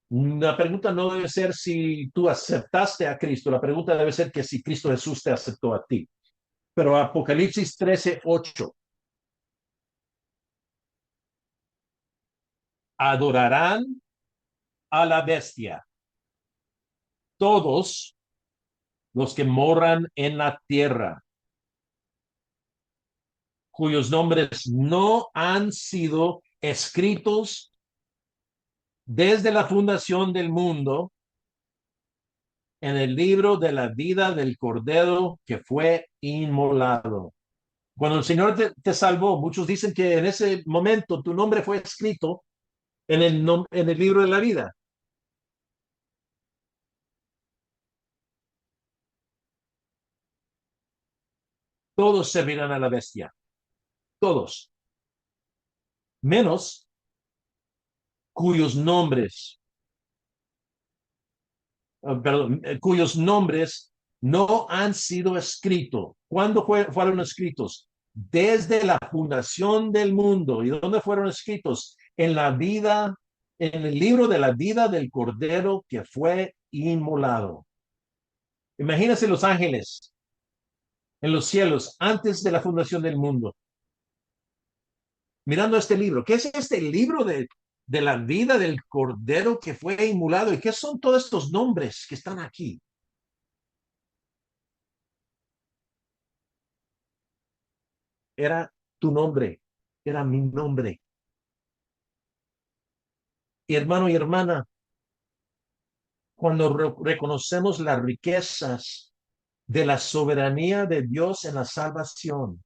la pregunta no debe ser si tú aceptaste a Cristo, la pregunta debe ser que si Cristo Jesús te aceptó a ti. Pero Apocalipsis 13:8. Adorarán a la bestia todos los que moran en la tierra, cuyos nombres no han sido escritos desde la fundación del mundo en el libro de la vida del Cordero que fue inmolado. Cuando el Señor te salvó, muchos dicen que en ese momento tu nombre fue escrito en el libro de la vida. Todos servirán a la bestia, todos, menos cuyos nombres cuyos nombres no han sido escritos. ¿Cuándo fueron escritos? Desde la fundación del mundo. ¿Y dónde fueron escritos? En la vida, en el libro de la vida del Cordero que fue inmolado. Imagínense los ángeles en los cielos antes de la fundación del mundo, mirando este libro. ¿Qué es este libro de la vida del Cordero que fue inmolado? ¿Y qué son todos estos nombres que están aquí? Era tu nombre, era mi nombre. Y hermano y hermana, cuando reconocemos las riquezas de la soberanía de Dios en la salvación,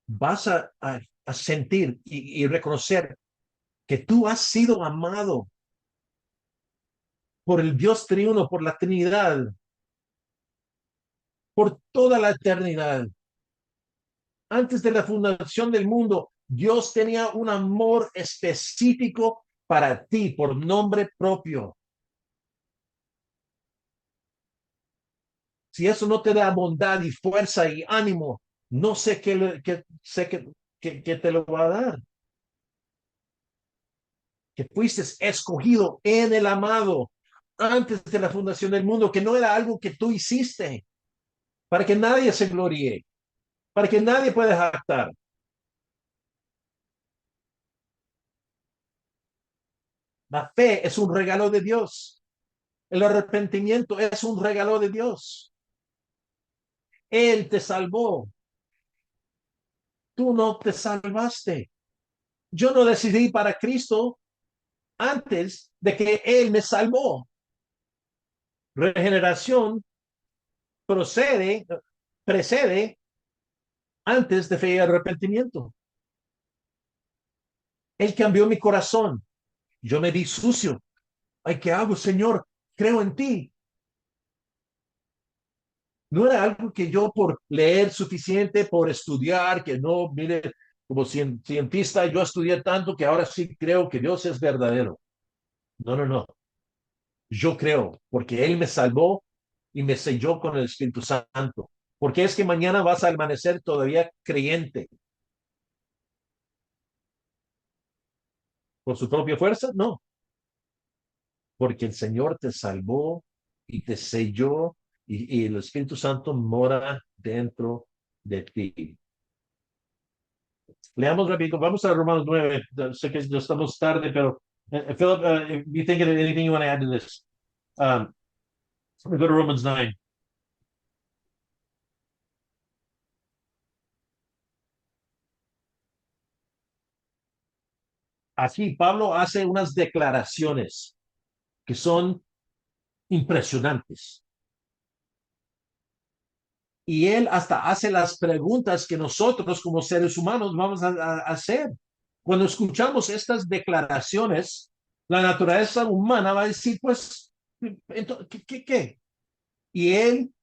vas a sentir y reconocer que tú has sido amado por el Dios triuno, por la Trinidad, por toda la eternidad. Antes de la fundación del mundo, Dios tenía un amor específico para ti por nombre propio. Si eso no te da bondad y fuerza y ánimo, no sé qué te lo va a dar. Que fuiste escogido en el amado antes de la fundación del mundo, que no era algo que tú hiciste, para que nadie se gloríe, para que nadie pueda jactar. La fe es un regalo de Dios. El arrepentimiento es un regalo de Dios. Él te salvó. Tú no te salvaste. Yo no decidí para Cristo antes de que Él me salvó. Regeneración procede, precede antes de fe y arrepentimiento. Él cambió mi corazón. Yo me di sucio. Ay, ¿qué hago, Señor? Creo en ti. No era algo que yo por leer suficiente, por estudiar, que no, mire, como cientista, yo estudié tanto que ahora sí creo que Dios es verdadero. No, no, no. Yo creo, porque Él me salvó y me selló con el Espíritu Santo. Porque es que mañana vas a amanecer todavía creyente. ¿Por su propia fuerza? No, porque el Señor te salvó y te selló y el Espíritu Santo mora dentro de ti. Leamos rápido, vamos a Romanos 9. Sé que ya estamos tarde, pero Philip, if you think of anything you want to add to this, we go to Romans 9. Aquí Pablo hace unas declaraciones que son impresionantes. Y él hasta hace las preguntas que nosotros como seres humanos vamos a hacer. Cuando escuchamos estas declaraciones, la naturaleza humana va a decir, pues, ¿qué? Y él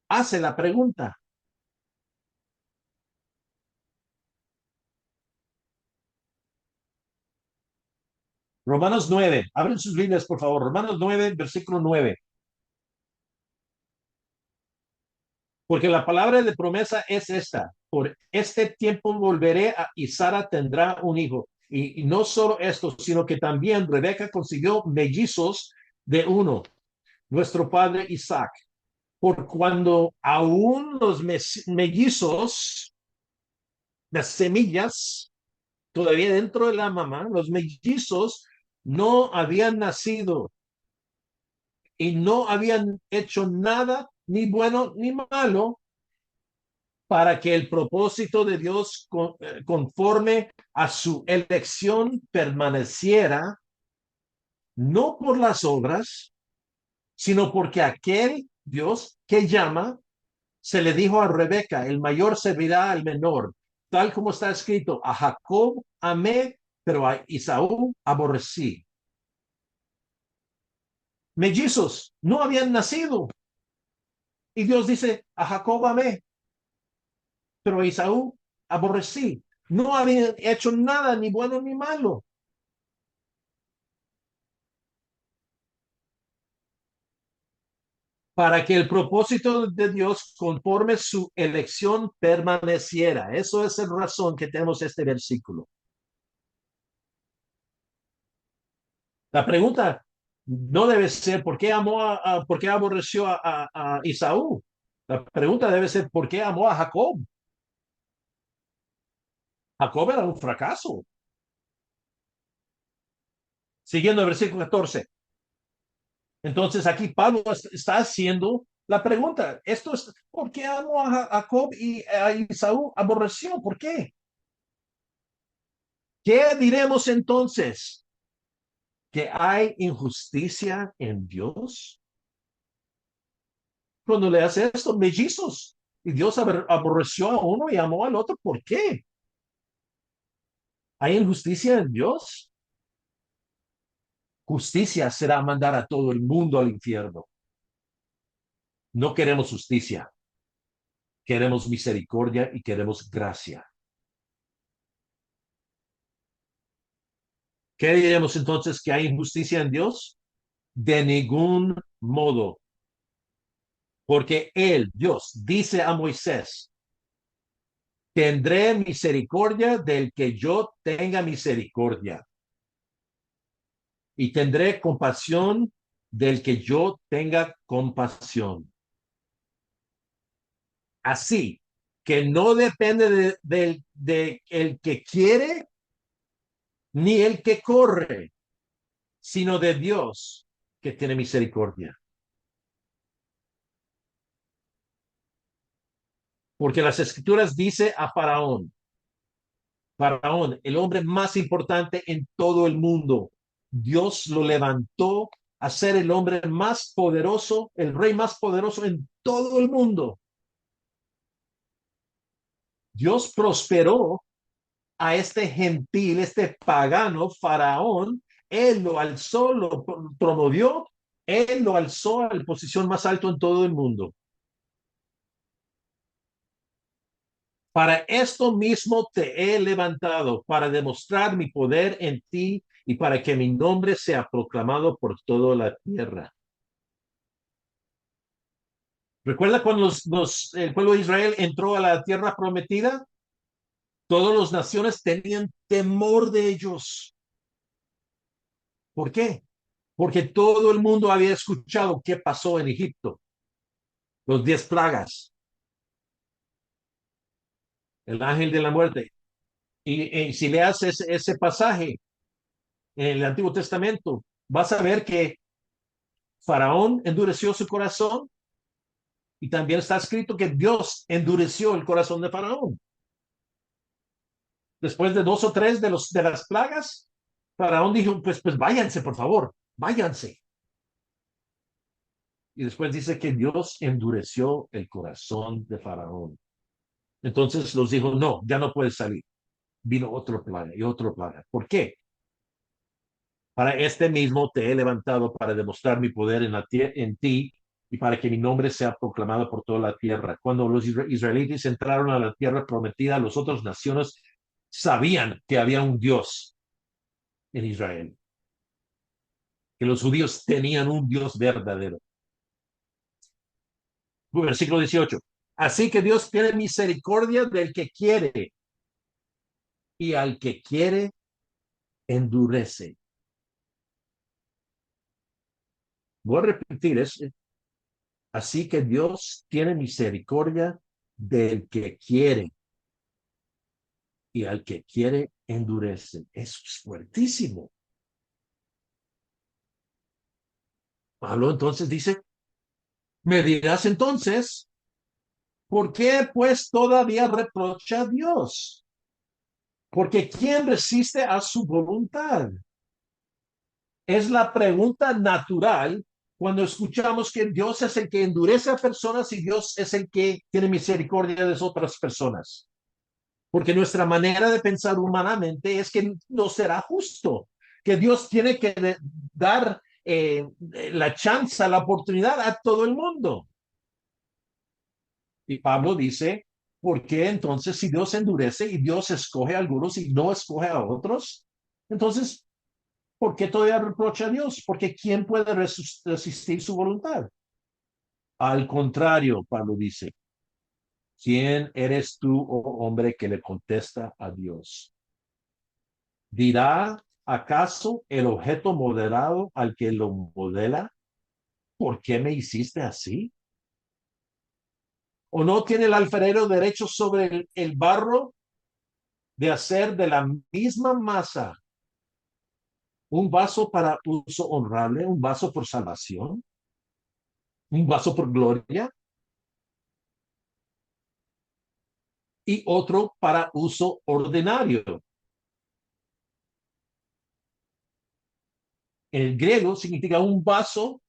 hace la pregunta. Romanos 9, abren sus Biblias, por favor. Romanos 9, versículo 9. Porque la palabra de promesa es esta: por este tiempo volveré y Sara tendrá un hijo. Y no solo esto, sino que también Rebeca consiguió mellizos de uno, nuestro padre Isaac. Por cuando aún los mellizos, las semillas, todavía dentro de la mamá, los mellizos no habían nacido y no habían hecho nada, ni bueno ni malo, para que el propósito de Dios conforme a su elección permaneciera, no por las obras, sino porque aquel Dios que llama, se le dijo a Rebeca: el mayor servirá al menor, tal como está escrito: a Jacob amé, pero a Esaú aborrecí. Mellizos no habían nacido. Y Dios dice: a Jacob amé, pero a Esaú aborrecí. No habían hecho nada, ni bueno ni malo. para que el propósito de Dios conforme su elección permaneciera. Eso es la razón que tenemos este versículo. La pregunta no debe ser ¿por qué por qué aborreció a Isaú? La pregunta debe ser ¿por qué amó a Jacob? Jacob era un fracaso. Siguiendo el versículo 14. Entonces aquí Pablo está haciendo la pregunta. Esto es, ¿por qué amó a Jacob y a Isaú aborreció? ¿Por qué? ¿Qué diremos entonces? ¿Que hay injusticia en Dios? Cuando le hace esto, mellizos, y Dios aborreció a uno y amó al otro, ¿por qué? ¿Hay injusticia en Dios? Justicia será mandar a todo el mundo al infierno. No queremos justicia, queremos misericordia y queremos gracia. ¿Qué diremos entonces? ¿Que hay injusticia en Dios? De ningún modo, porque Él, Dios, dice a Moisés, tendré misericordia del que yo tenga misericordia y tendré compasión del que yo tenga compasión. Así que no depende de el que quiere ni el que corre, sino de Dios que tiene misericordia. Porque las escrituras dice a Faraón, el hombre más importante en todo el mundo, Dios lo levantó a ser el hombre más poderoso, el rey más poderoso en todo el mundo. Dios prosperó a este gentil, este pagano faraón, él lo alzó, lo promovió, él lo alzó a la posición más alta en todo el mundo. Para esto mismo te he levantado, para demostrar mi poder en ti y para que mi nombre sea proclamado por toda la tierra. ¿Recuerda cuando el pueblo de Israel entró a la tierra prometida? Todas las naciones tenían temor de ellos. ¿Por qué? Porque todo el mundo había escuchado qué pasó en Egipto, los 10 plagas, el ángel de la muerte. Y si leas ese pasaje en el Antiguo Testamento, vas a ver que Faraón endureció su corazón y también está escrito que Dios endureció el corazón de Faraón. Después de 2 o 3 de las plagas, Faraón dijo, pues váyanse, por favor, váyanse. Y después dice que Dios endureció el corazón de Faraón. Entonces los dijo, no, ya no puedes salir. Vino otro plaga y otro plaga. ¿Por qué? Para este mismo te he levantado para demostrar mi poder en ti y para que mi nombre sea proclamado por toda la tierra. Cuando los israelitas entraron a la tierra prometida, las otras naciones sabían que había un Dios en Israel, que los judíos tenían un Dios verdadero. Versículo 18. Así que Dios tiene misericordia del que quiere y al que quiere endurece. Voy a repetir, así que Dios tiene misericordia del que quiere y al que quiere endurece. Eso es fuertísimo. Pablo entonces dice, me dirás entonces, ¿por qué pues todavía reprocha a Dios? Porque ¿quién resiste a su voluntad? Es la pregunta natural cuando escuchamos que Dios es el que endurece a personas y Dios es el que tiene misericordia de otras personas. Porque nuestra manera de pensar humanamente es que no será justo, que Dios tiene que dar la chance, la oportunidad a todo el mundo. Y Pablo dice, ¿por qué entonces si Dios endurece y Dios escoge a algunos y no escoge a otros? Entonces, ¿por qué todavía reprocha a Dios? Porque ¿quién puede resistir su voluntad? Al contrario, Pablo dice, ¿quién eres tú, oh hombre, que le contesta a Dios? ¿Dirá acaso el objeto moderado al que lo modela? ¿Por qué me hiciste así? ¿O no tiene el alfarero derecho sobre el barro de hacer de la misma masa un vaso para uso honrable, un vaso por salvación, un vaso por gloria y otro para uso ordinario? En el griego significa un vaso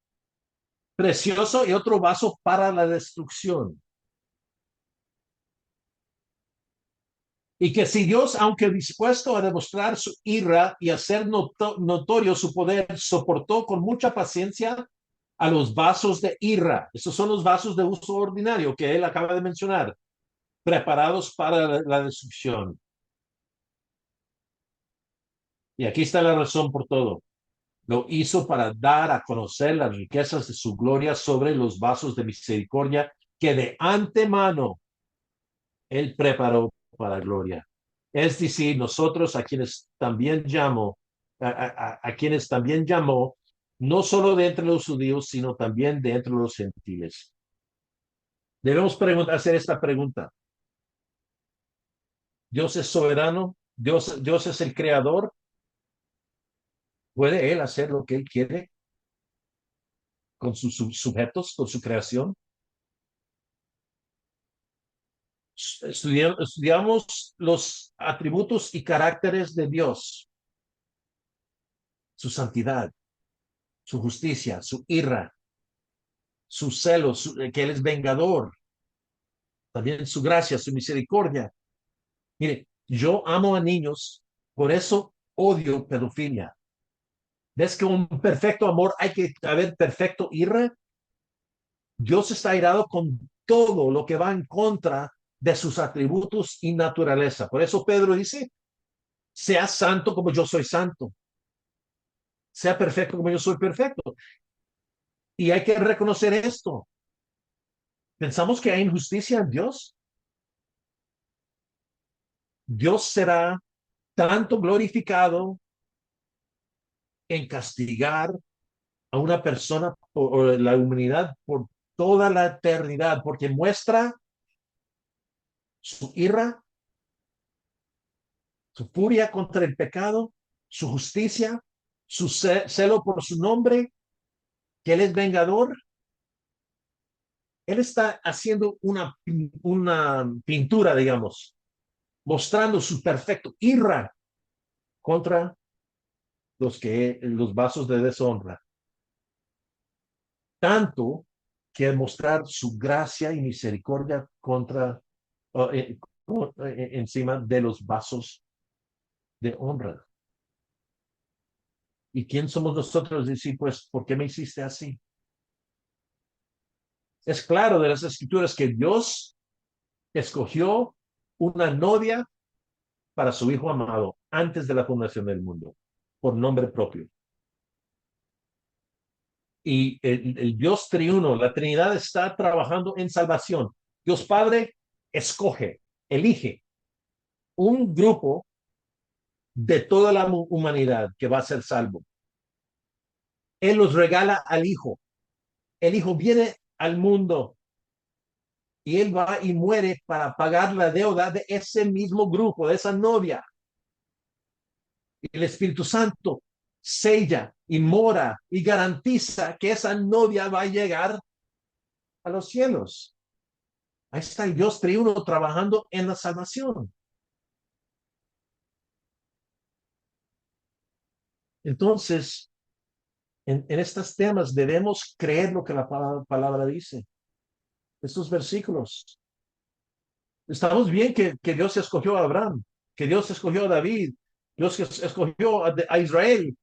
precioso y otro vaso para la destrucción. Y que si Dios, aunque dispuesto a demostrar su ira y hacer notorio su poder, soportó con mucha paciencia a los vasos de ira. Esos son los vasos de uso ordinario que él acaba de mencionar, preparados para la destrucción. Y aquí está la razón por todo. Lo hizo para dar a conocer las riquezas de su gloria sobre los vasos de misericordia que de antemano él preparó para gloria. Es decir, nosotros a quienes también llamo, a quienes también llamó, no solo de entre los judíos, sino también de entre los gentiles. Debemos hacer esta pregunta. Dios es soberano, Dios es el creador. ¿Puede Él hacer lo que Él quiere con sus sujetos, con su creación? Estudiamos los atributos y caracteres de Dios, su santidad, su justicia, su ira, su celo, que Él es vengador, también su gracia, su misericordia. Mire, yo amo a niños, por eso odio pedofilia. ¿Ves que un perfecto amor hay que haber perfecto ira? Dios está airado con todo lo que va en contra de sus atributos y naturaleza. Por eso Pedro dice, sea santo como yo soy santo, sea perfecto como yo soy perfecto. Y hay que reconocer esto. Pensamos que hay injusticia en Dios. Dios será tanto glorificado en castigar a una persona o la humanidad por toda la eternidad, porque muestra su ira, su furia contra el pecado, su justicia, su celo por su nombre, que Él es vengador. Él está haciendo una pintura, digamos, mostrando su perfecto ira contra los vasos de deshonra. Tanto que mostrar su gracia y misericordia contra encima de los vasos de honra. ¿Y quién somos nosotros? Decir, pues, ¿por qué me hiciste así? Es claro de las escrituras que Dios escogió una novia para su Hijo amado antes de la fundación del mundo, por nombre propio. Y el Dios triuno, la Trinidad está trabajando en salvación. Dios Padre escoge, elige un grupo de toda la humanidad que va a ser salvo. Él los regala al Hijo. El Hijo viene al mundo y Él va y muere para pagar la deuda de ese mismo grupo, de esa novia. Y el Espíritu Santo sella y mora y garantiza que esa novia va a llegar a los cielos. Ahí está el Dios triuno trabajando en la salvación. Entonces, en estos temas debemos creer lo que la palabra dice. Estos versículos. Estamos bien que Dios escogió a Abraham, que Dios escogió a David, Dios escogió a Israel.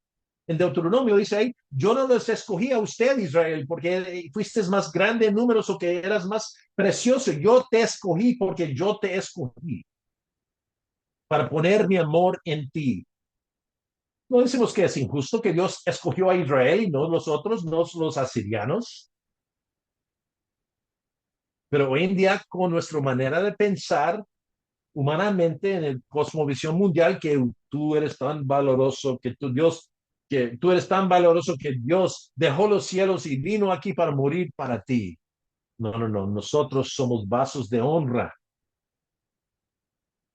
En Deuteronomio dice ahí, yo no los escogí a usted, Israel, porque fuiste más grande en números o que eras más precioso. Yo te escogí porque yo te escogí para poner mi amor en ti. No decimos que es injusto que Dios escogió a Israel y no los otros, no los asirianos. Pero hoy en día, con nuestra manera de pensar humanamente en el cosmovisión mundial, que tú eres tan valoroso, que tu Dios, que tú eres tan valoroso que Dios dejó los cielos y vino aquí para morir para ti. No, no, no. Nosotros somos vasos de honra.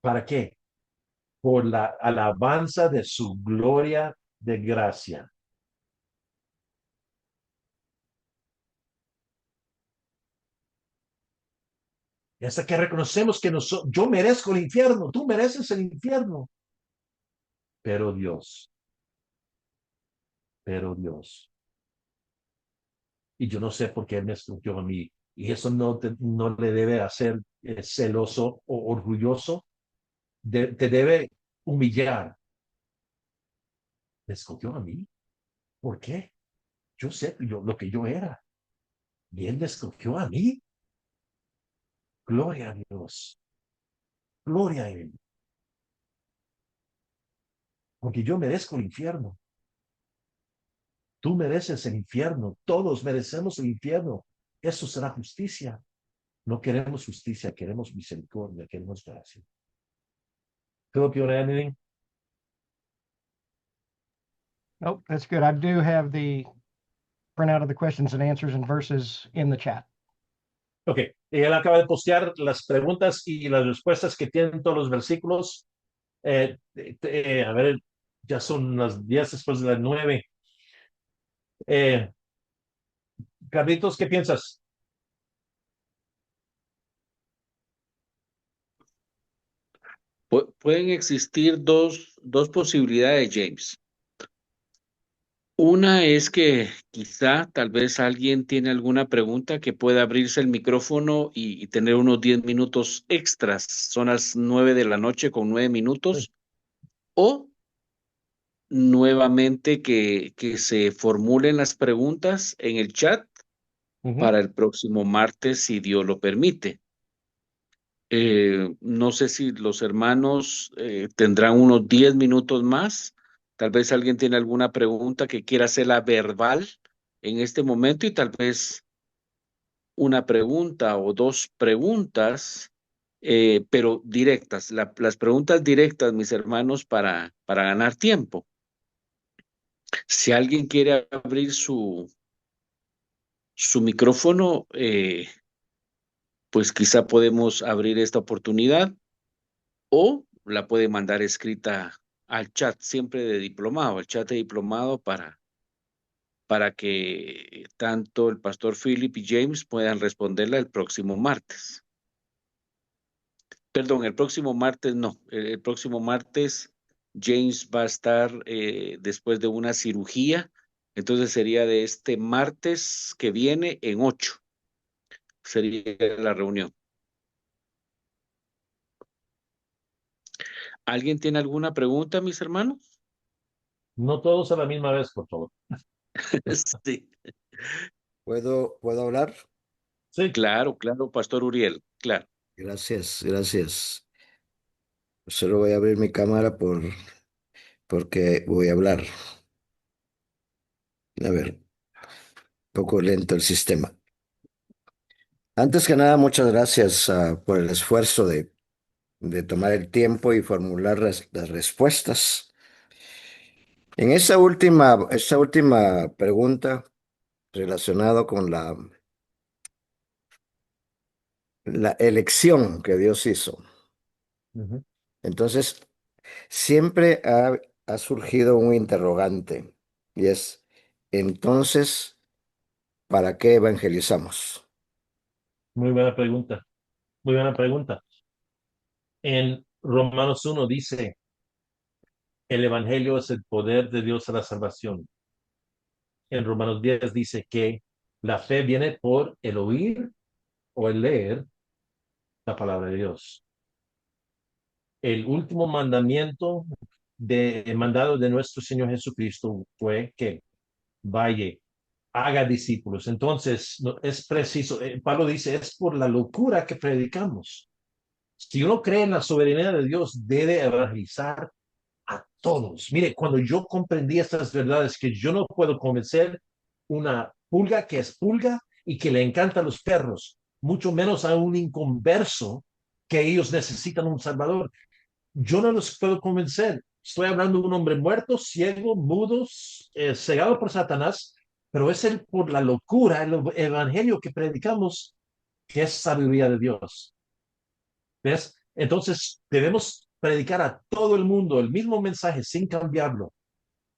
¿Para qué? Por la alabanza de su gloria de gracia. Y hasta que reconocemos que yo merezco el infierno, tú mereces el infierno. Pero Dios, pero Dios. Y yo no sé por qué Él me escogió a mí. Y eso no le debe hacer celoso o orgulloso. Te debe humillar. ¿Me escogió a mí? ¿Por qué? Yo sé lo que yo era. Y Él me escogió a mí. Gloria a Dios. Gloria a Él. Porque yo merezco el infierno. Tú mereces el infierno. Todos merecemos el infierno. Eso será justicia. No queremos justicia, queremos misericordia, queremos gracia. Philip, you want to add anything? Nope, that's good. I do have the printout of the questions and answers and verses in the chat. Ok, él acaba de postear las preguntas y las respuestas que tienen todos los versículos. A ver, ya son las 10 después de las 9. Carlitos, ¿qué piensas? Pueden existir dos posibilidades, James. Una es que quizá tal vez alguien tiene alguna pregunta que pueda abrirse el micrófono y tener unos 10 minutos extras. Son las 9 de la noche con 9 minutos. O nuevamente que se formulen las preguntas en el chat para el próximo martes, si Dios lo permite. No sé si los hermanos tendrán unos 10 minutos más. Tal vez alguien tiene alguna pregunta que quiera hacerla verbal en este momento y tal vez una pregunta o dos preguntas, pero directas. Las preguntas directas, mis hermanos, para ganar tiempo. Si alguien quiere abrir su micrófono, pues quizá podemos abrir esta oportunidad. O la puede mandar escrita al chat, siempre de diplomado, al chat de diplomado para que tanto el pastor Philip y James puedan responderla el próximo martes. Perdón, el próximo martes no, el próximo martes James va a estar después de una cirugía, entonces sería de este martes que viene en 8, sería la reunión. ¿Alguien tiene alguna pregunta, mis hermanos? No todos a la misma vez, por favor. Sí. ¿Puedo hablar? Sí. Claro, Pastor Uriel, claro. Gracias, gracias. Solo voy a abrir mi cámara porque voy a hablar. A ver, un poco lento el sistema. Antes que nada, muchas gracias por el esfuerzo de tomar el tiempo y formular las respuestas. En esta última pregunta relacionado con la elección que Dios hizo. Entonces, siempre ha surgido un interrogante y es, entonces, ¿para qué evangelizamos? Muy buena pregunta. Muy buena pregunta. En Romanos 1 dice, el evangelio es el poder de Dios a la salvación. En Romanos 10 dice que la fe viene por el oír o el leer la palabra de Dios. El último mandamiento el mandado de nuestro Señor Jesucristo fue que vaya, haga discípulos. Entonces, es preciso, Pablo dice, es por la locura que predicamos. Si uno cree en la soberanía de Dios, debe evangelizar a todos. Mire, cuando yo comprendí estas verdades, que yo no puedo convencer una pulga que es pulga y que le encantan los perros, mucho menos a un inconverso, que ellos necesitan un Salvador. Yo no los puedo convencer. Estoy hablando de un hombre muerto, ciego, mudo, cegado por Satanás, pero es el, por la locura, el evangelio que predicamos, que es sabiduría de Dios. ¿Ves? Entonces debemos predicar a todo el mundo el mismo mensaje sin cambiarlo,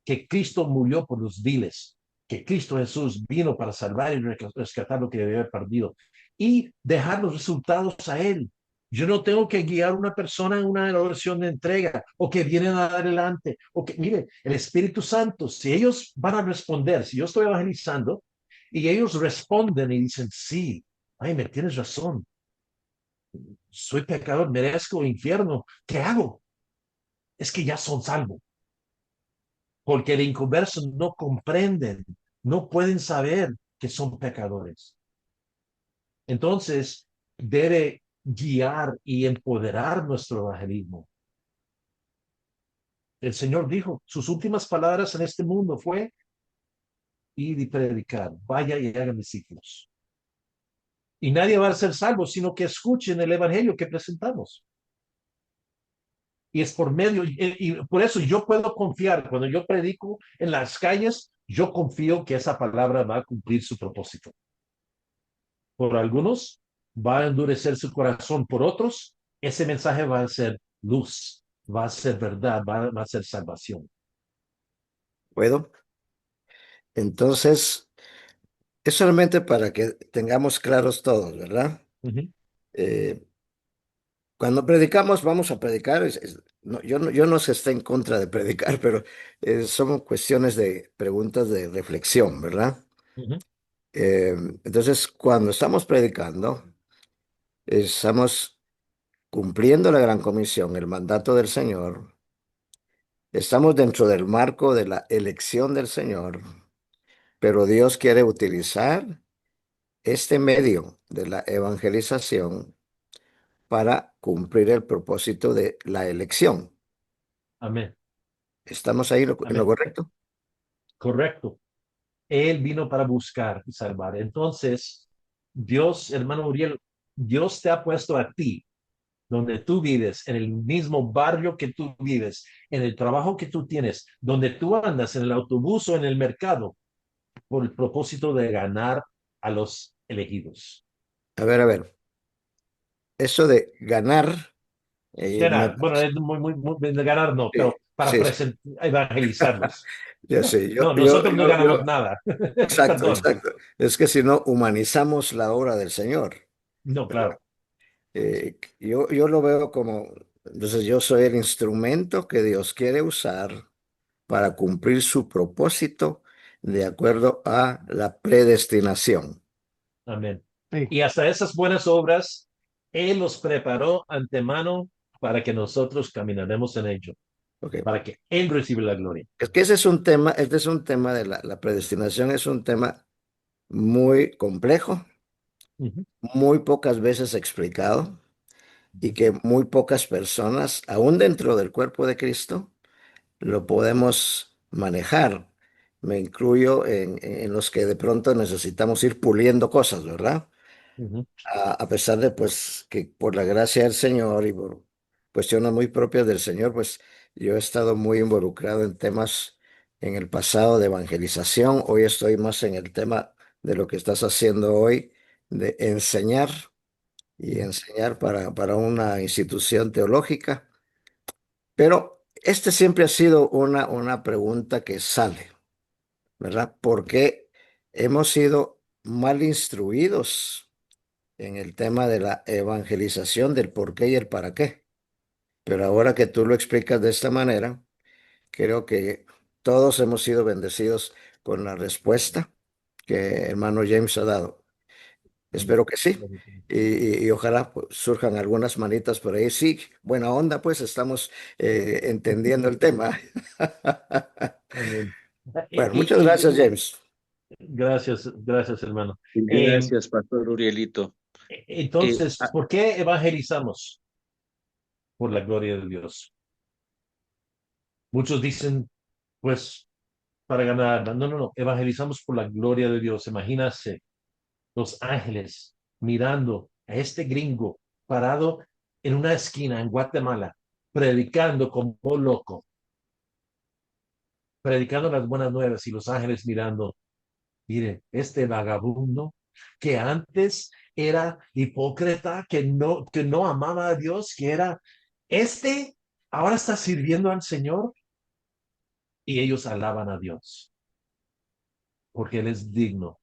que Cristo murió por los viles, que Cristo Jesús vino para salvar y rescatar lo que debía haber perdido y dejar los resultados a Él. Yo no tengo que guiar a una persona en una oración de entrega o que vienen a dar adelante o que, mire, el Espíritu Santo, si ellos van a responder, si yo estoy evangelizando y ellos responden y dicen, sí, ay, me tienes razón, soy pecador, merezco infierno, ¿qué hago? Es que ya son salvos, porque el inconverso no comprenden, no pueden saber que son pecadores. Entonces, debe guiar y empoderar nuestro evangelismo. El Señor dijo, sus últimas palabras en este mundo fue ir y predicar, vaya y hagan discípulos. Y nadie va a ser salvo, sino que escuchen el evangelio que presentamos. Y es por medio, y por eso yo puedo confiar, cuando yo predico en las calles, yo confío que esa palabra va a cumplir su propósito. Por algunos va a endurecer su corazón, por otros ese mensaje va a ser luz, va a ser verdad, va a ser salvación. ¿Puedo? Entonces, es solamente para que tengamos claros todos, ¿verdad? Uh-huh. Eh, Cuando predicamos, vamos a predicar. Yo no se está en contra de predicar, pero son cuestiones de preguntas de reflexión, ¿verdad? Uh-huh. Entonces, cuando estamos predicando, estamos cumpliendo la gran comisión, el mandato del Señor. Estamos dentro del marco de la elección del Señor, pero Dios quiere utilizar este medio de la evangelización para cumplir el propósito de la elección. Amén. ¿Estamos ahí en lo Amén. correcto? Correcto. Él vino para buscar y salvar. Entonces, Dios, hermano Uriel, Dios te ha puesto a ti, donde tú vives, en el mismo barrio que tú vives, en el trabajo que tú tienes, donde tú andas, en el autobús o en el mercado, por el propósito de ganar a los elegidos. A ver. Eso de ganar, me Ganar, bueno, parece. es de ganar no, Sí, pero para sí, sí, evangelizarlos. ya sé. No, nosotros no ganamos nada. Exacto, Perdón. exacto. Es que si no, humanizamos la obra del Señor, No, ¿verdad? claro. Yo lo veo como, entonces yo soy el instrumento que Dios quiere usar para cumplir su propósito de acuerdo a la predestinación. Amén. Sí. Y hasta esas buenas obras, Él los preparó antemano para que nosotros caminaremos en ello, Ok. para que Él reciba la gloria. Es que ese es un tema, este es un tema de la predestinación, es un tema muy complejo, Ujú, muy pocas veces explicado y que muy pocas personas, aún dentro del cuerpo de Cristo, lo podemos manejar. Me incluyo en los que de pronto necesitamos ir puliendo cosas, ¿verdad? ujú, A pesar de pues que por la gracia del Señor y por cuestiones muy propias del Señor, pues yo he estado muy involucrado en temas en el pasado de evangelización. Hoy estoy más en el tema de lo que estás haciendo hoy, de enseñar y ujú, enseñar para una institución teológica. Pero este siempre ha sido una pregunta que sale, ¿verdad? ¿Por qué hemos sido mal instruidos en el tema de la evangelización, del por qué y el para qué? Pero ahora que tú lo explicas de esta manera, creo que todos hemos sido bendecidos con la respuesta que hermano James ha dado. amén. Espero que sí. Y ojalá pues, surjan algunas manitas por ahí. Sí, buena onda, pues estamos entendiendo el tema. Amén. Bueno, muchas gracias, James. Gracias, gracias, hermano. Eh, Gracias, Pastor Urielito. entonces, ¿por qué evangelizamos? Por la gloria de Dios. Muchos dicen, pues, para ganar. No, no, no. Evangelizamos por la gloria de Dios. Imagínase los ángeles mirando a este gringo parado en una esquina en Guatemala, predicando como loco, predicando las buenas nuevas y los ángeles mirando. Mire, este vagabundo que antes era hipócrita, que no amaba a Dios, que era ahora está sirviendo al Señor y ellos alaban a Dios porque Él es digno.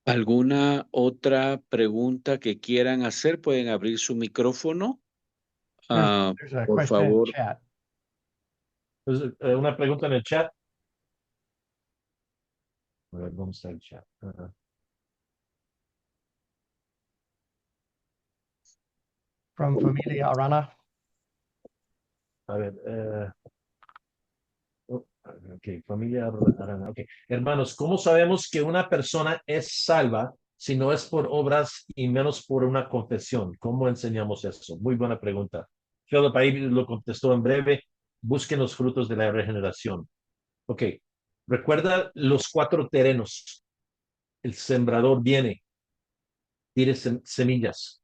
¿Alguna otra pregunta que quieran hacer? Pueden abrir su micrófono. There's a Por question in the favor. chat Entonces, una pregunta en el chat. A ver, ¿dónde está el chat? Ajá. from Familia Arana. A ver, ok, familia Arana. Ok. Hermanos, ¿cómo sabemos que una persona es salva si no es por obras y menos por una confesión? ¿Cómo enseñamos eso? Muy buena pregunta. Philip ahí lo contestó en breve. Busquen los frutos de la regeneración. Ok. Recuerda los 4 terrenos. El sembrador viene, tire semillas.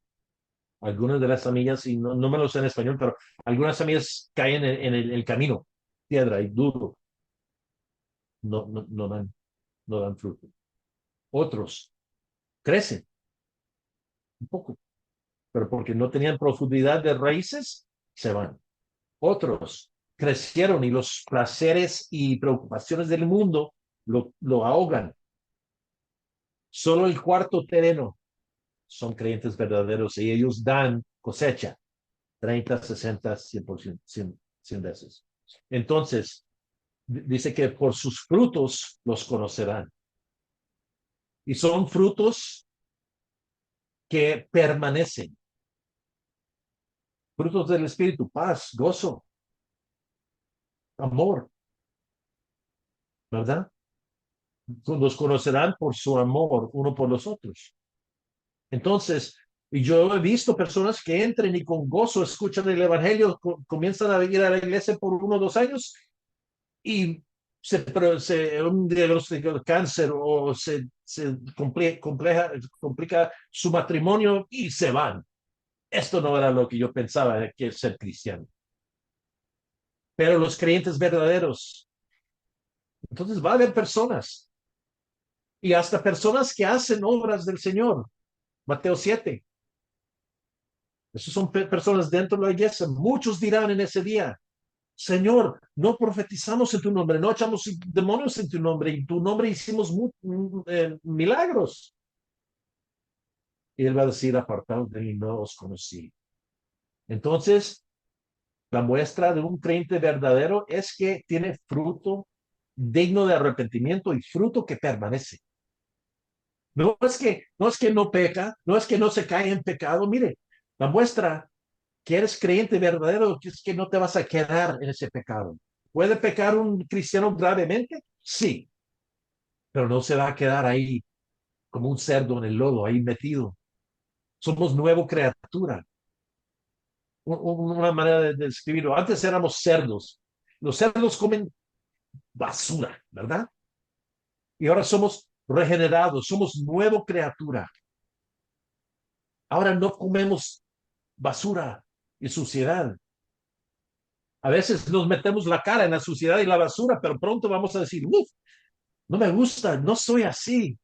Algunas de las semillas, y no me lo sé en español, pero algunas semillas caen en el camino, piedra y duro. No dan fruto. Otros crecen un poco, pero porque no tenían profundidad de raíces, se van. Otros crecieron y los placeres y preocupaciones del mundo lo ahogan. Solo el 4 terreno son creyentes verdaderos y ellos dan cosecha 30, 60, 100%, 100 veces. Entonces, dice que por sus frutos los conocerán. Y son frutos que permanecen. Frutos del Espíritu, paz, gozo, amor, ¿verdad? Los conocerán por su amor uno por los otros. Entonces, y yo he visto personas que entren y con gozo escuchan el Evangelio, comienzan a ir a la iglesia por 1 o 2 años y un diagnóstico de cáncer o se complica su matrimonio y se van. Esto no era lo que yo pensaba que es ser cristiano. Pero los creyentes verdaderos, entonces va a haber personas y hasta personas que hacen obras del Señor. Mateo 7. Esas son personas dentro de la iglesia. Muchos dirán en ese día, Señor, no profetizamos en tu nombre, no echamos demonios en tu nombre, y en tu nombre hicimos milagros. Y él va a decir, apartados de mí, no os conocí. Entonces, la muestra de un creyente verdadero es que tiene fruto digno de arrepentimiento y fruto que permanece. No es que no peca, no es que no se cae en pecado. Mire, la muestra que eres creyente verdadero es que no te vas a quedar en ese pecado. ¿Puede pecar un cristiano gravemente? Sí, pero no se va a quedar ahí como un cerdo en el lodo, ahí metido. Somos nueva criatura. Una manera de describirlo. Antes éramos cerdos. Los cerdos comen basura, ¿verdad? Y ahora somos regenerados, somos nueva criatura. Ahora no comemos basura y suciedad. A veces nos metemos la cara en la suciedad y la basura, pero pronto vamos a decir, uff, no me gusta, no soy así.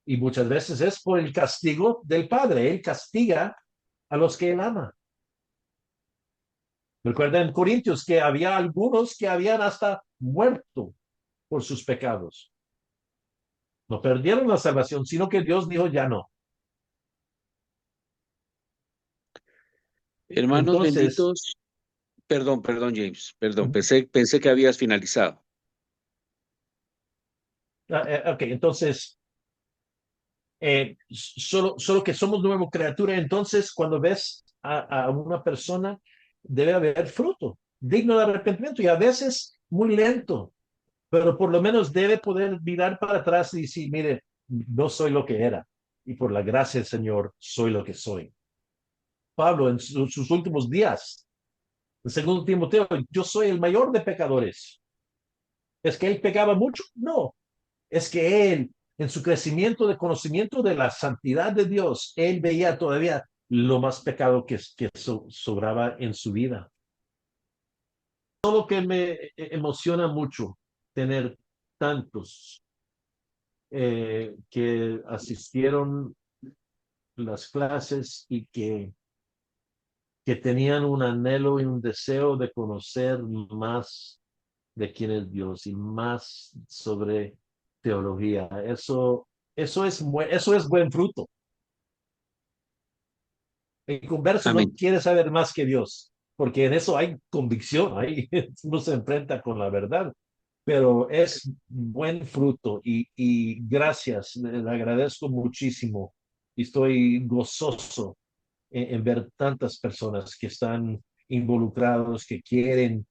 Y muchas veces es por el castigo del Padre. Él castiga a los que Él ama. Recuerda en Corintios que había algunos que habían hasta muerto por sus pecados. No perdieron la salvación, sino que Dios dijo, ya no. Hermanos Entonces, benditos, perdón, James, perdón, pensé que habías finalizado. ok, entonces, solo que somos nueva criatura, entonces cuando ves a una persona, debe haber fruto, digno de arrepentimiento y a veces muy lento, pero por lo menos debe poder mirar para atrás y decir, mire, no soy lo que era y por la gracia del Señor soy lo que soy. Pablo en sus últimos días, en 2 Timoteo, yo soy el mayor de pecadores. ¿Es que él pecaba mucho? No, es que él, en su crecimiento de conocimiento de la santidad de Dios, él veía todavía lo más pecado que sobraba en su vida. Todo que me emociona mucho tener tantos que asistieron las clases y que tenían un anhelo y un deseo de conocer más de quién es Dios y más sobre teología. Eso es buen fruto. El converso no Amén. quiere saber más que Dios, porque en eso hay convicción, ahí uno se enfrenta con la verdad, pero es buen fruto y gracias, le agradezco muchísimo y estoy gozoso en ver tantas personas que están involucrados, que quieren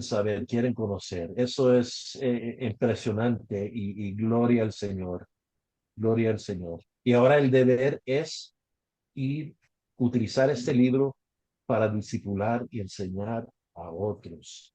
saber, quieren conocer. Eso es impresionante y gloria al Señor, gloria al Señor. Y ahora el deber es ir, utilizar este libro para discipular y enseñar a otros.